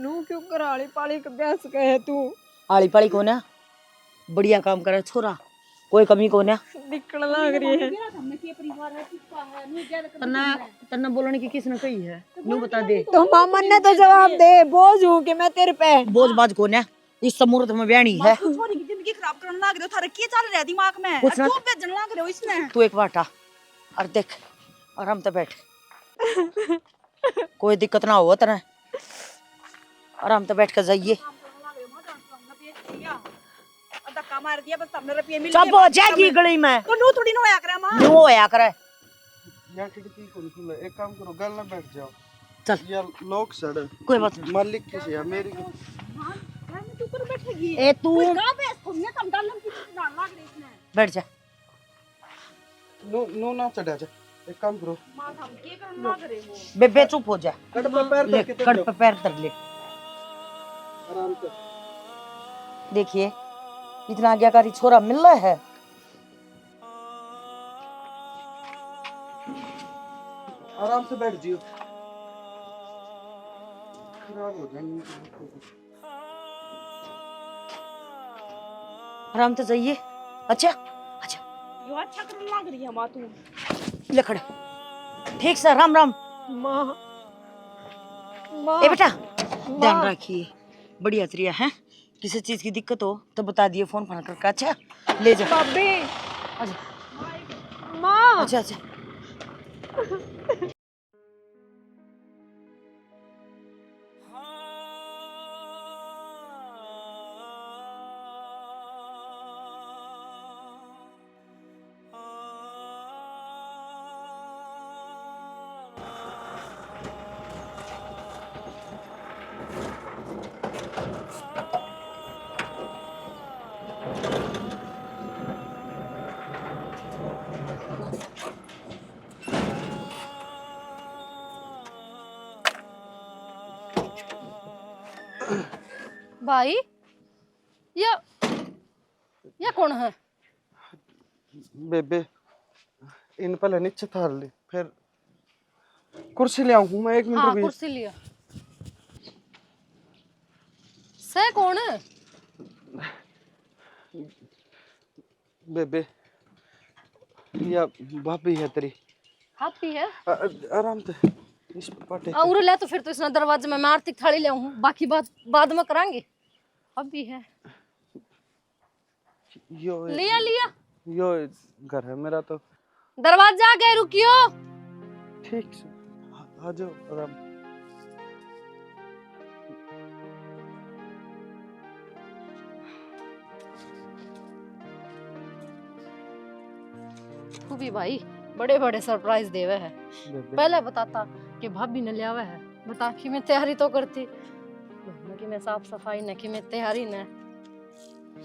नू क्यों कराली पाली के ब्यास कहे तू आली पाली कौन है? बढ़िया काम करे छोरा, कोई कमी कौन है? दिखण लग रही है। तन्ना बोलने की किसने कही है? न्यू बता दे। तो मामन ने तो जवाब दे, बोझ हूं कि मैं तेरे पे। बोझ बाज कौन है? इस मुहूर्त में ब्यानी है। तू छोरी की जिंदगी खराब करने लग रहे हो। थारे क्या चल रहा है दिमाग में? कुछ ना- क्यों बेचने लग रहे हो इसने? तू एक बाटा और देख आराम से बैठ। कोई दिक्कत ना हो तेरे। आराम से बैठ कर जाइए। धक्का मार दिया बस हमने रुपये मिल सब हो जाएगी गली में। तो नू थोड़ी ना होया करे माँ। न्यू होया करे। यहाँ खिड़की खुली एक काम करो गल ना बैठ जाओ। चल। ये लोग सड़ कोई बात नहीं। मालिक किसी है मेरी तू पर बैठेगी। ए तू कहां पे सुनने कम डालम की डाल लग रही इसने। बैठ जा। नो ना चढ़ा जा। एक काम करो माँ हम के करने लग रहे हो? बेबे चुप हो जा। कट पे पैर ले धर के कड़ पे पैर धर ले। आराम से देखिए इतना आज्ञाकारी छोरा मिल रहा है। आराम से बैठ जियो। खराब हो जाएंगे। आराम से जाइए। अच्छा अच्छा यो अच्छा करने लग रही है माँ तू। ले खड़े ठीक से राम राम। माँ माँ ए बेटा ध्यान रखिए बढ़िया तरिया है। किसी चीज की दिक्कत हो तो बता दिए फोन फोन करके। अच्छा ले जा। भाभी अच्छा माँ अच्छा अच्छा भाई या कौन है? बेबे इन पहले नीचे थार ले फिर कुर्सी ले आऊं मैं 1 मिनट हाँ रुकिए। कुर्सी लिया। से कौन है? बेबे या भाभी है तेरी। हापी है। आराम से इस पाटे और ले तो फिर तो इसने दरवाजे में मैं आर्थिक थाली ले आऊं। बाकी बात बाद में करांगे। अभी है यो लिया यो घर है मेरा तो। दरवाजा आगे रुकियो। ठीक से आ जाओ आराम। तू भी भाई बड़े बड़े सरप्राइज देवे है। बेबे पहले बताता कि भाभी ने लिया हुआ है। बता कि मैं तैयारी तो करती न कि मैं साफ सफाई न कि मैं तैयारी न।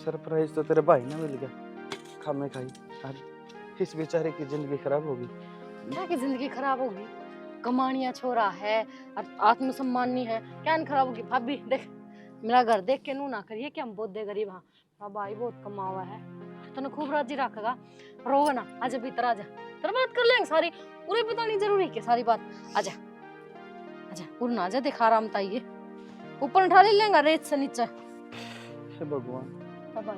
सरप्राइज तो तेरे भाई ने मिल गया खामे खाई। आज इस बेचारे की जिंदगी खराब होगी। क्या की जिंदगी खराब होगी? कमानिया छोरा है और आत्मसम्मान नहीं है क्या न खराब होगी? भाभी देख मेरा घर देख के नू ना करिए कि हम बहुत दे गरीब। हाँ मेरा भाई बहुत कमा हुआ है तो खूब राजी रखेगा। रोगा ना आजा भीतर आजा तेरा बात कर लेंगे सारी। पूरी बतानी जरूरी है सारी बात। आजा आजा उड़ना आजा देख आराम ताइए ऊपर उठा ले लेंगे रेत से नीचे। हे भगवान अब भाई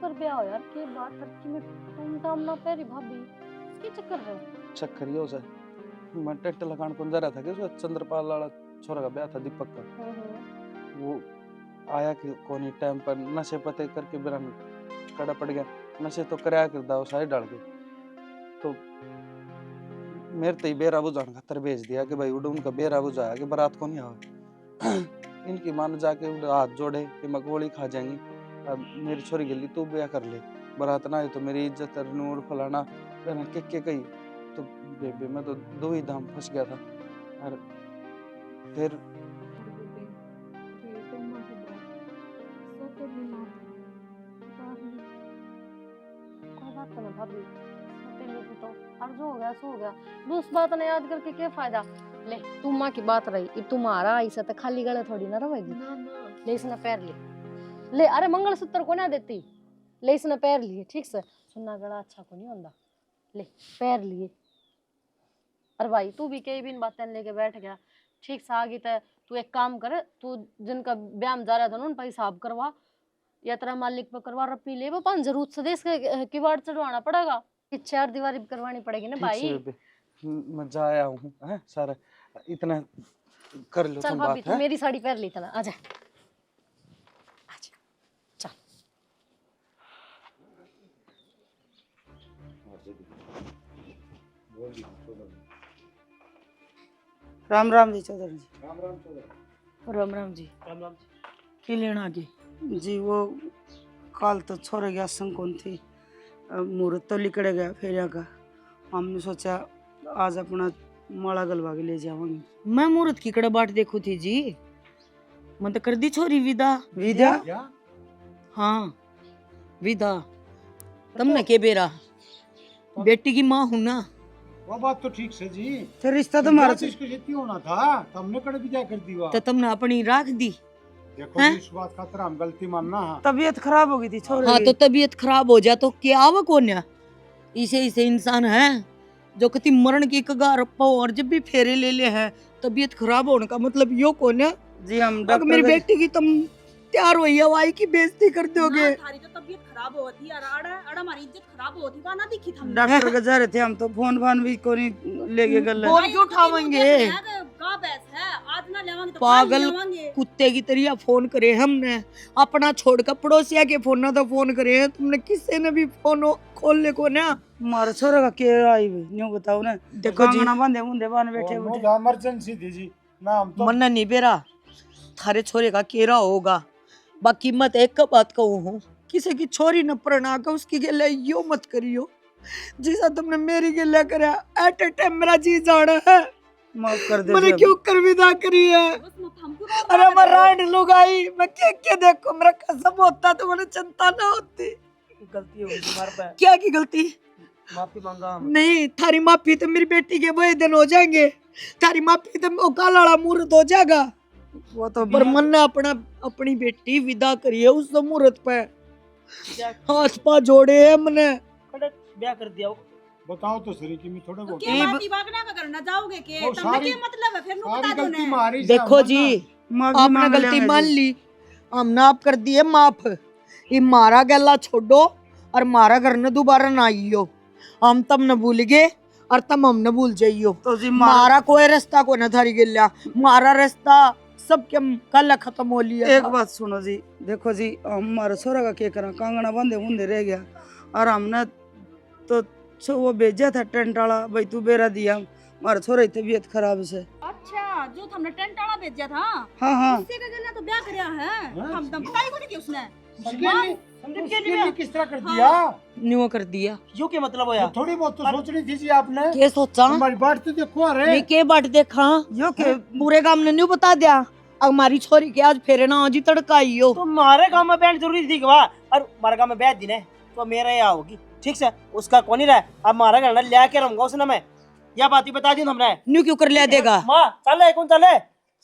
पर ब्याह हो यार के बात करके मैं तुम दाम ना पेरी भाभी की चक्कर है? चक्कर ये हो जाए मैं टेंट लगाने को जा रहा था कि उसका चंद्रपाल वाला छोरा का ब्याह था दीपक का। वो आया कि कोनी टाइम पर नशे पते करके बिना कड़ा पड़ गया। नशे तो कराया कर दाव सारे डाल के तो मेरे तो ही बेरा बुझाने खातर भेज दिया कि भाई उड़ उनका बेरा बुझाया कि बारात को नहीं आवे। इनकी मान जाके उड़ हाथ जोड़े कि मकबूली खा जाएंगी। अब मेरी छोरी गली तू ब्याह कर ले, बारात ना आए तो मेरी इज्जत नूर फलाना के कही। तो बेबे मैं तो दो ही धाम फंस गया था। और फिर कोई बात नहीं भाभी, सोते नहीं थे तो और जो हो गया सो हो गया। उस बात ने याद करके क्या फायदा। ले तू माँ की बात रही, अब तुम्हारा ऐसा तो खाली गले थोड़ी ना रहेगी। ले इसने पैर ले अरे मंगलसूत्र को ना देती, ले इसने पैर लिए ठीक से। सुनना गला अच्छा को नहीं होता, ले पैर लिए। अरे भाई तू भी कई बिन बातें लेके बैठ गया। ठीक से आगे तू एक काम कर, तू जिनका ब्याह में जा रहा था ना उन पर हिसाब करवा, या तेरा मालिक पे करवा, रपी ले वो पान जरूर से देश के किवाड़ चढ़वाना पड़ेगा। ये 4 दीवारी भी करवानी पड़ेगी ना ठीक से भाई। बेबे, मैं जा आया हूँ हैं सारा, इतना कर लो चल तुम भाभी बात तू है। मेरी साड़ी पहन ली था ना, आजा आजा चल। राम राम जी चौधरी जी। राम राम जी। की लेना आगे? जी वो कल तो छोड़ गया संकोन थी, मुहूर्त तो लिकड़ गया फेरिया का। हमने सोचा आज अपना माला गलवा के ले जावांगे। मैं मुहूर्त की कड़े बाट देखू थी जी, मैं तो कर दी छोरी विदा। विद्या हाँ विदा, तुमने के बेरा बेटी की माँ हूं ना। वो बात तो ठीक से जी, तो रिश्ता तो हमारा इसको जितनी होना था तो हमने कड़े विदा कर दी। तो तुमने अपनी राख दी। देखो हैं? जी, इस बात खातर हम गलती मानना है। तबीयत खराब हो गई थी छोरे हाँ की। तो तबीयत खराब हो जाए तो क्या आवा कौन है? इसे इंसान है जो कति मरण की कगार पर और जब भी फेरे ले ले हैं। तबीयत खराब होने का मतलब यो कौन है? जी हम अगर मेरी डॉक्टर बेटी की तुम तैयार हुई हवाई की बेइज्जती कर दोगे। ना, थारी तो तबीयत खराब होती है, अड़ा हमारी इज्जत खराब होती है, ना दिखी थी डॉक्टर के जा रहे थे हम, तो फोन फान भी कोई लेके गल फोन क्यों उठावेंगे? आज ना लेवांगे तो पागल कल लेवांगे। कुत्ते की तरह फोन करे हमने, अपना छोड़कर पड़ोसिया के फोन ना तो फोन करे हैं तुमने। किसी ने भी फोन खोल ले को ना। मारे छोरे का के आई हुई न्यू बताओ ना। देखो जी, कंगना बांधे मुंदे बांध बैठे वो उठे। इमरजेंसी थी जी ना, हम तो मन्ना नहीं बेरा थारे छोरे का केरा होगा। बाकी मत एक बात कहूँ हूँ, किसी की छोरी न प्रणा कर उसकी गेले यो मत करियो जैसा तुमने मेरी गेले करा। एट ए टाइम मेरा जी जाना है, माफ कर दे मैंने जी क्यों कर विदा करी है? बस मैं हमको ना अरे बात मैं करो। राड लुगाई, मैं क्या देखो, मेरा कसम होता तो मैंने चिंता ना होती। गलती हो गई तुम्हारे पे, क्या की गलती? माफी मांगा हम। नहीं, थारी माफी तो मेरी बेटी के वही दिन हो जाएंगे, थारी माफी तो वो काला मुहूर्त हो जाएगा। वो तो पर मन ने अपनी बेटी विदा करी है उस मुहूर्त पे, हाथ पा जोड़े है मैंने। कड़क ब्याह कर दिया वो। बताओ तो सही कि मैं थोड़ा तो बहुत के बात ही बागना का करना जाओगे के? वो तुमने सारी- के मतलब है फिर नु सारी बता दो गलती ने। हमारी से, देखो हम जी, माफी आपने मांग गलती लेंगे मान जी। ली, हमने आप कर दिए माफ। ये मारा गला छोड़ो और मारा घर ने दोबारा ना आइयो। हम तब न भूल गए और तब हम न भूल जाइयो। तो जी मारा कोई रास्ता को न थारी गिल्ला, मारा रास्ता सबके कल खत्म हो लिया। एक बात सुनो जी, देखो जी हमारे छोरा का क्या करा, कंगना बांधे मुंदे रह गया और हमने तो वो भेजा था टेंट वाला, भाई तू बेरा दिया। हमारे छोरा की तबीयत खराब से। अच्छा, जो हमने टेंट वाला भेजा था हाँ हाँ उससे का गला तो ब्याह करया है। हम दम बताई को नहीं कि उसने। उसके लिए किस तरह कर दिया? न्यू कर दिया। यो क्या मतलब होया? थोड़ी बहुत तो सोचनी थी जी आपने। के सोचा? हमारी बात तो देखो। अरे ये के बाट देखा, यो के पूरे काम ने न्यू बता दिया। अब हमारी छोरी के आज फेरे ना जी तड़का आइयो। तो हमारे गांव में बैंड जरूरी थी क्या? और हमारे गांव में बैठ दी ने तो मेरा यहाँ होगी, ठीक से उसका कौन ही रहा। अब हमारा घर ले के रहूंगा उसने, मैं यह बात ही बता दी हमने। न्यू क्यों कर लिया देगा? माँ चले कौन चले,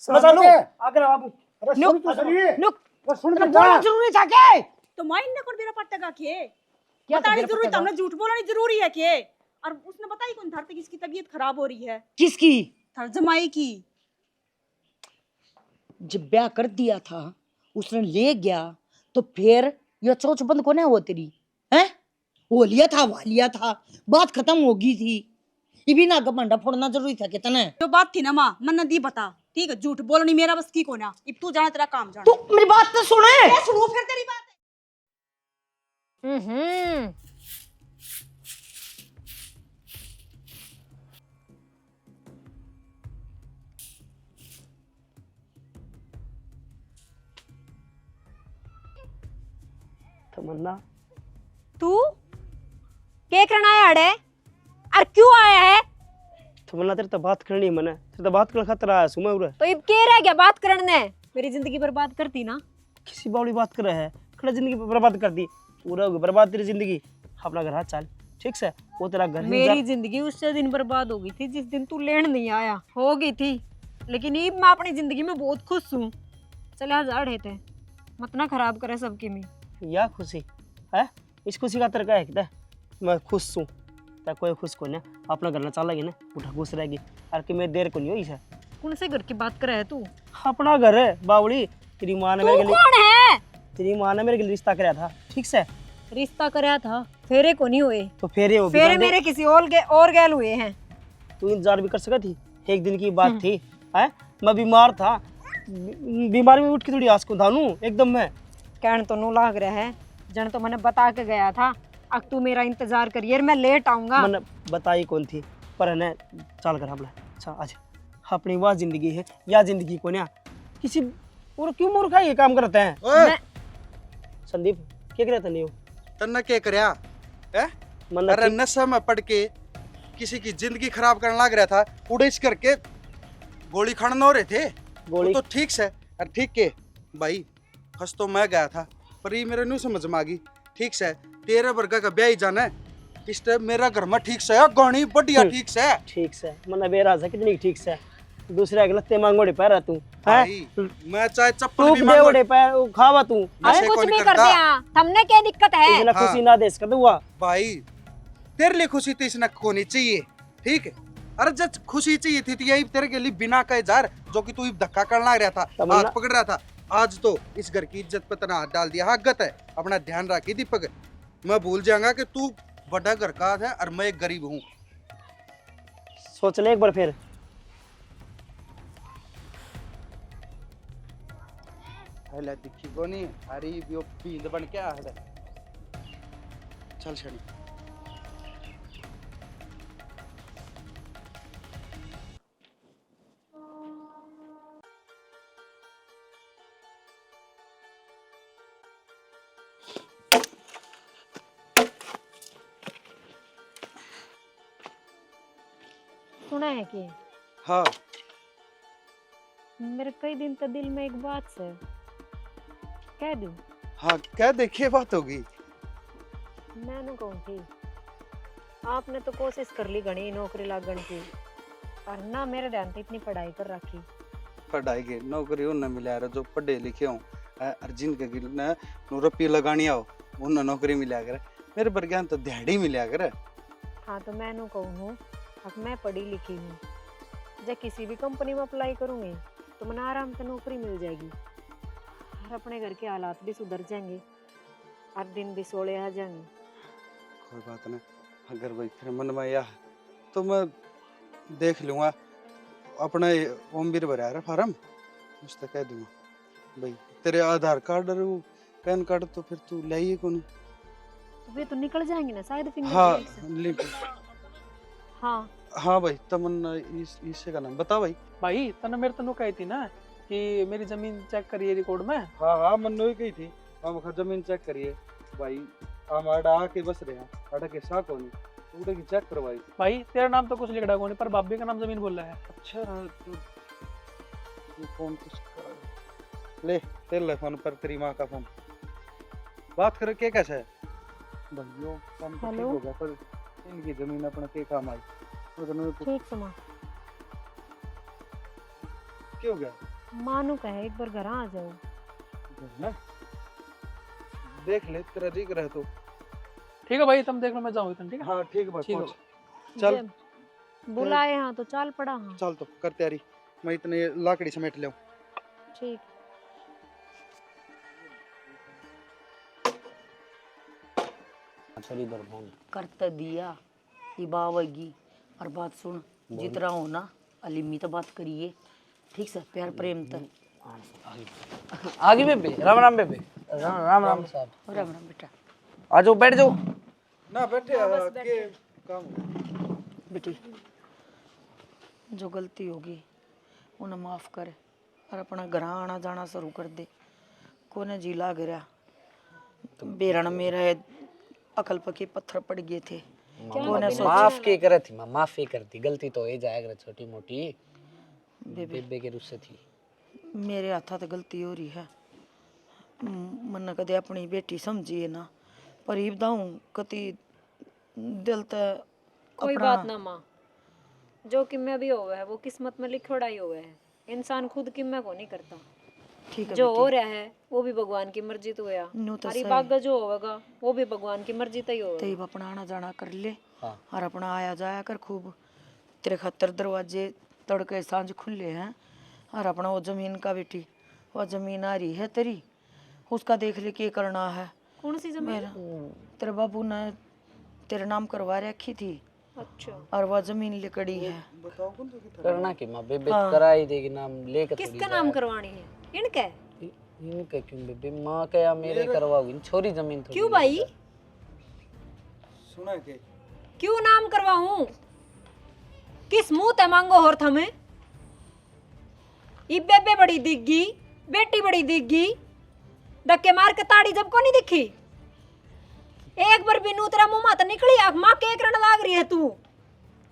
मैं चलूं आगे रहो बाबू। अरे सुन तो सही, न्यू अरे सुन तेरा तो बोलना जा। जरूरी था के? तो माइन ने कर मेरा पट्टा का के क्या बतानी तेरा जरूरी पट्टा था, हमने झूठ बोलना जरूरी है के? और उसने बताई कौन था कि इसकी तबीयत खराब हो रही है? किसकी? थर जमाई की। जब ब्याह कर दिया था उसने ले गया तो फिर ये चोच बंद को ना हुआ तेरी है? वो लिया था वहा लिया था, बात खत्म हो गई थी। ये भी ना गमंडा फोड़ना जरूरी था कितना? जो बात थी ना माँ मन ने दी बता, ठीक है? झूठ बोलनी मेरा बस की को ना। अब तू जाना, तेरा काम जाना। तू मेरी बात तो सुने। मैं सुनूं फिर तेरी बात? तमन्ना तू क्या करना है अड़े और क्यों आया है? तमन्ना तेरे तो बात करनी है मने, तेरे तो बात करने खातिर आया हूं मैं उरे। तो ये क्या रह गया बात करने? मेरी जिंदगी बर्बाद करती ना। किसी बावली बात कर रहा है, खड़ा जिंदगी बर्बाद कर दी, पूरा हो गया बर्बाद तेरी जिंदगी। अपना घर हाथ चल, ठीक से? वो तेरा घर नहीं मेरी जिंदगी उस दिन बर्बाद हो गई थी जिस दिन तू लेने नहीं आया, हो गई थी। लेकिन ये मैं अपनी जिंदगी में बहुत खुश हूँ। चले हजार थे, मत ना खराब करे सबकी में। या खुशी है, इस खुशी का तरका है क्या? मैं खुश हूँ, तो कोई खुश को ना अपना घर ना चलेगी ना, उठा खुश रहेगी। और कि मैं देर को नहीं हुई है। कौन से घर की बात कर रहा है तू? अपना घर है बावली, तेरी माँ ने तू मेरे लिए, कौन है? तेरी माँ ने मेरे लिए रिश्ता कराया था, ठीक से? रिश्ता कराया था, फेरे को नहीं हुए। तो फेरे हो फेरे मेरे किसी और गैल हुए हैं। तू इंतजार भी कर सकती थी, एक दिन की बात थी। है मैं बीमार था, बीमारी में उठ के थोड़ी आस को था नू एकदम मैं। कहन तो नू लाग रहा है, जन तो मैंने बता के गया था अब तू मेरा इंतजार करिए, मैं लेट आऊंगा। मैंने बताई कौन थी पर है ना, चल कर अपना अच्छा आज अपनी वह जिंदगी है या जिंदगी को ना किसी और क्यों मूर्खा ये काम करते हैं। ओए संदीप क्या करता नहीं हो तन्ना क्या करया है? मन अरे नशा में पड़ के किसी की जिंदगी खराब करने लग रहा था, उड़ेस करके गोली खाने हो रहे थे। गोली वो तो ठीक से, अरे ठीक के भाई फंस तो मैं गया था, पर ये मेरे नहीं समझ में आ गई। ठीक से तेरे वर्गा का ब्याह ही जाना है, इस टाइम मेरा घर में ठीक से है, गानी बढ़िया ठीक से है। ठीक से मन बेराज है कितनी ठीक से, दूसरे के लत्ते मांगोड़े पैर तू है, भाई मैं चाहे चप्पल तू भी दे मांगो, ओड़े पैर वो खावा तू नशे अब को कुछ नहीं भी कर करता। दिया, हमने क्या दिक्कत है? इसने हाँ। खुशी ना देश कर दूंगा भाई तेरे लिए खुशी तो इसने होनी चाहिए, ठीक है? अरे जब खुशी चाहिए थी तो यही तेरे के लिए बिना कहे जार, जो कि तू धक्का करने लग रहा था, तमन्ना- हाथ पकड़ रहा था, आज तो इस घर की इज्जत पे तना हाथ डाल दिया। हकत है, अपना ध्यान रखी दीपक, मैं भूल जाऊंगा कि तू बड़ा घर का है और मैं एक गरीब हूँ। सोच ले एक बार फिर। पहले दिखी को नहीं, अरे वो पींद बन क्या है। चल शनि सुना है कि हाँ मेरे कई दिन तक दिल में एक बात से कह दूं, हाँ क्या देखिए बात होगी। मैंने कहूँ थी आपने तो कोशिश कर ली घनी नौकरी लागण की, और ना मेरे ध्यान तो इतनी पढ़ाई कर रखी। पढ़ाई के नौकरी उन मिला रहा जो पढ़े लिखे हो, अर्जुन के गिल ने रुपये लगानी हो उन नौकरी मिला कर, मेरे बरगान तो दिहाड़ी मिला कर। हाँ तो मैंने कहूँ अब मैं पढ़ी लिखी हूँ, जब किसी भी कंपनी में अप्लाई करूँगी तो मैंने आराम से नौकरी मिल जाएगी, और अपने घर के हालात भी सुधर जाएंगे और दिन भी सोले आ जाएंगे। कोई बात नहीं, अगर भाई फिर मन में यह तो मैं देख लूँगा। अपना ओमवीर भरा रहा फार्म, उससे कह दूंगा भाई तेरे आधार कार्ड और वो पैन कार्ड तो फिर तू लाइए कौन। तो वे तो निकल जाएंगे ना शायद हाँ फिंगरप्रिंट से। लिंक, हाँ हाँ भाई तमन्ना इससे का नाम बता भाई। भाई तने मेरे तनु कही थी ना कि मेरी जमीन चेक करिए रिकॉर्ड में। हाँ हाँ मन्नो ही कही थी, हम जमीन चेक करिए भाई, हम आड़ा आके बस रहे हैं, आड़ा के साथ होनी उड़े की चेक करवाई। भाई तेरा नाम तो कुछ लिख रहा है पर बाबे का नाम जमीन बोल रहा है। अच्छा तू फोन कुछ कर ले, तेरे फोन पर तेरी माँ का फोन बात कर के कैसे है भाइयों, काम तो ठीक हेलो? हो गया पर इनकी जमीन अपना के काम आई तो तूने ठीक सुमा, क्यों गया मानू कहे एक बार घर आ जाओ। ना देख ले तेरा जी रहे तो। ठीक है भाई तुम देख लो, मैं जाऊँ इतन। ठीक है हाँ ठीक है भाई ठीक है। पहुंच। चल जब बुलाए हाँ तो चाल पड़ा। हाँ चल तो कर तैयारी, मैं इतने लाकड़ी समेट ले। ठीक। करते दिया ये बावगी। और बात सुन, जितना हो ना अलिमी तो बात करिए, ठीक से प्यार प्रेम तो। आगे बेबे, राम राम बेबे। राम राम राम साहब। राम राम बेटा। आ जाओ बैठ जाओ। ना बैठे के काम बेटी जो गलती होगी उन्हें माफ़ करे और अपना घर आना जाना शुरू कर दे। कोने जी लाग रहा बेरा न मेरा है अकल पके पत्थर पड़ गए थे। वो न सोचा माफ की करे थी माँ, माफी करती, गलती तो हो ही जाएगा छोटी मोटी, बेबे के रुस्से थी। मेरे हाथा तो गलती हो रही है। मन कदे अपनी बेटी समझिए ना, पर ये बताऊं कति दिल तो कोई अपना- बात ना माँ, जो किम्मे भी होवे है वो किस्मत में लिखोड़ा ही होवे है। इंसान खुद किम्मे को नहीं करता। ठीक है जो बेटी। हो रहा है वो भी भगवान की मर्जी तो है। नो तो अरे सही। बागा जो होगा वो भी भगवान की मर्जी तो ही होगा। तब अपना आना जाना कर ले हाँ। और अपना आया जाया कर खूब। तेरे खातर दरवाजे तड़के सांझ खुले हैं। और अपना वो जमीन का बेटी, वो जमीन आ रही है तेरी, उसका देख ले क्या करना है। कौन सी जमीन? मेरा तेरे बाबू ने तेरे नाम करवा रखी थी अच्छा, और वह जमीन लिकड़ी है। करना की माँ, बेबे करा ही देगी, नाम लेकर थोड़ी किसका नाम करवानी है? इनके? इनके क्यों बेबे, माँ के या मेरे करवाओगी, छोरी जमीन थोड़ी क्यों भाई? सुना के क्यों नाम करवाऊं? किस मुंह ते मांगो और थमे? ये बेबे बड़ी दिग्गी, बेटी बड़ी दिग्गी, धक्के मार के ताड़ी जब को नहीं दिखी। एक बार भी नू तेरा मुंह मत निकली, अब माँ के करने लाग रही है तू।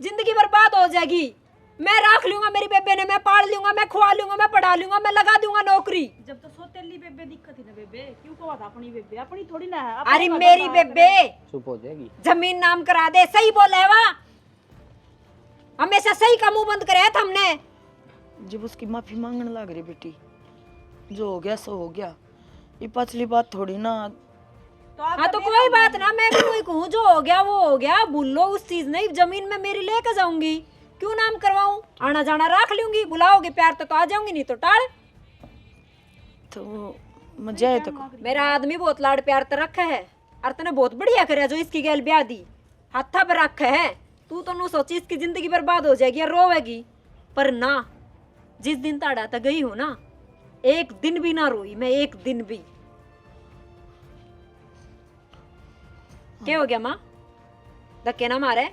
जिंदगी बर्बाद हो जाएगी। मैं रख लूंगा मेरी बेबे ने, मैं पाल लूंगा, मैं खुआ लूंगा, मैं पढ़ा लूंगा, मैं लगा दूंगा नौकरी। जब तो सोतेली बेबे दिक्कत थी ना बेबे, क्यों को बात अपनी बेबे अपनी थोड़ी ना है। अरे मेरी बेबे चुप हो जाएगी। जमीन नाम करा दे, सही बोला है वा। हमेशा सही का मुंह बंद करे हमने। जब उसकी माफी मांगने लग रही बेटी, जो हो गया सो हो गया, ये पछली बात थोड़ी ना। हाँ तो कोई बात ना, मैं भी वही कहूँ, जो हो गया वो हो गया, भूल लो उस चीज नहीं। जमीन में मेरी लेके जाऊंगी, क्यों नाम करवाऊं? आना जाना रख लूंगी, बुलाओगे प्यार तो आ जाऊंगी, नहीं तो टाल। तो मजा है तो मेरा आदमी बहुत लाड प्यार तो रखा है, और तने बहुत बढ़िया करे जो इसकी गैल ब्याह दी, हाथा पर रखा है। तू तो नु सोची इसकी जिंदगी बर्बाद हो जाएगी और रोवेगी, पर ना, जिस दिन ताड़ा तक गई हूँ ना, एक दिन भी ना रोई मैं, एक दिन भी। क्या हो गया माँ? धक्के ना मारे।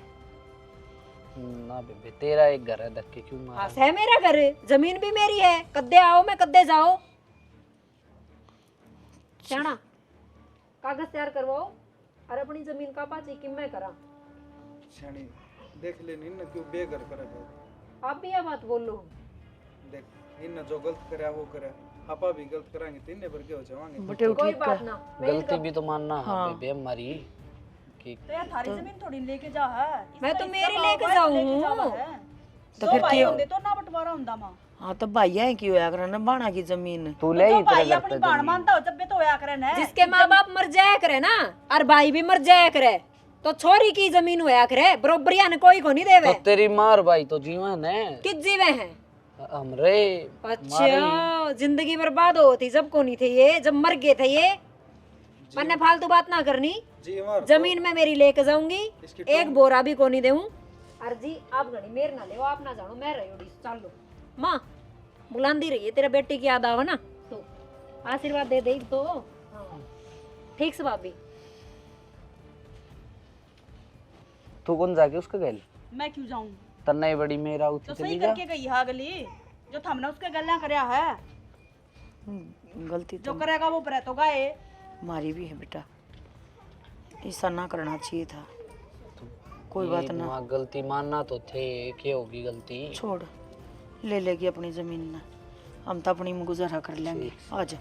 ना बेबे, तेरा एक घर है, धक्के क्यों मारा? हाँ है मेरा घर, जमीन भी मेरी है, कद्दे आओ मैं कद्दे जाओ। श्याणा कागज तैयार करवाओ और अपनी जमीन का पाची कि मैं करा। शानी देख ले इन क्यों बेघर करेगा। आप भी यह बात बोलो। देख इन जो गलत करे वो करे, आपा भी गलत कराएंगे तो इन्ने पर क्या हो जाएंगे। बटे कोई ठीक बात है। ना, गलती भी तो मानना है हाँ। बेबे हमारी कि तो यार थारी जमीन थोड़ी लेके जा है। मैं तो इसका मेरी हिस्सा लेके बाबा जाऊं। लेके जावा है। तो दो फिर भाई क्या- होंदे तो ना बंटवारा हुंदा मां। हाँ तो भाई है क्यों होया करना बाणा की जमीन। तू तो ले जो ही तेरे भाई घर अपनी पे बाण जमीन। मानता हो जब भी तो होया करे ना। जिसके माँ बाप मर जाया करे ना, और भाई भी मर जाया करे, तो छोरी की जमीन होया करे, बरोबरिया ने कोई को नहीं देवे। तो तेरी मार भाई तो जीवन है, किस जीवे हैं? हमरे अच्छा, जिंदगी बर्बाद होती जब को नहीं थे ये, जब मर गए थे ये। मैंने फालतू बात ना करनी। जी हमार जमीन में मेरी लेके जाऊंगी, इसकी एक बोरा भी को नहीं देऊं। और जी आप घड़ी मेर ना ले, आप ना जानो, मैं रही उड़ी चल लो। माँ बुलांदी रही है, तेरा बेटी की याद आवा ना, तो आशीर्वाद दे दे तो। हाँ ठीक से भाभी। तू कौन जाके उसके गल मैं क्यों जाऊं? तन्ना ही बड़ी मेरा उठी तो चली सही जा। करके गई है अगली, जो हमने उसके गल्ला करया है। गलती जो तो करेगा वो पर तो गाए। हमारी भी है बेटा, ऐसा ना करना चाहिए था। कोई बात ना, वहाँ गलती मानना तो थे, क्या होगी गलती? छोड़ ले लेगी अपनी जमीन ना, हम तो अपनी में गुजारा कर लेंगे। आज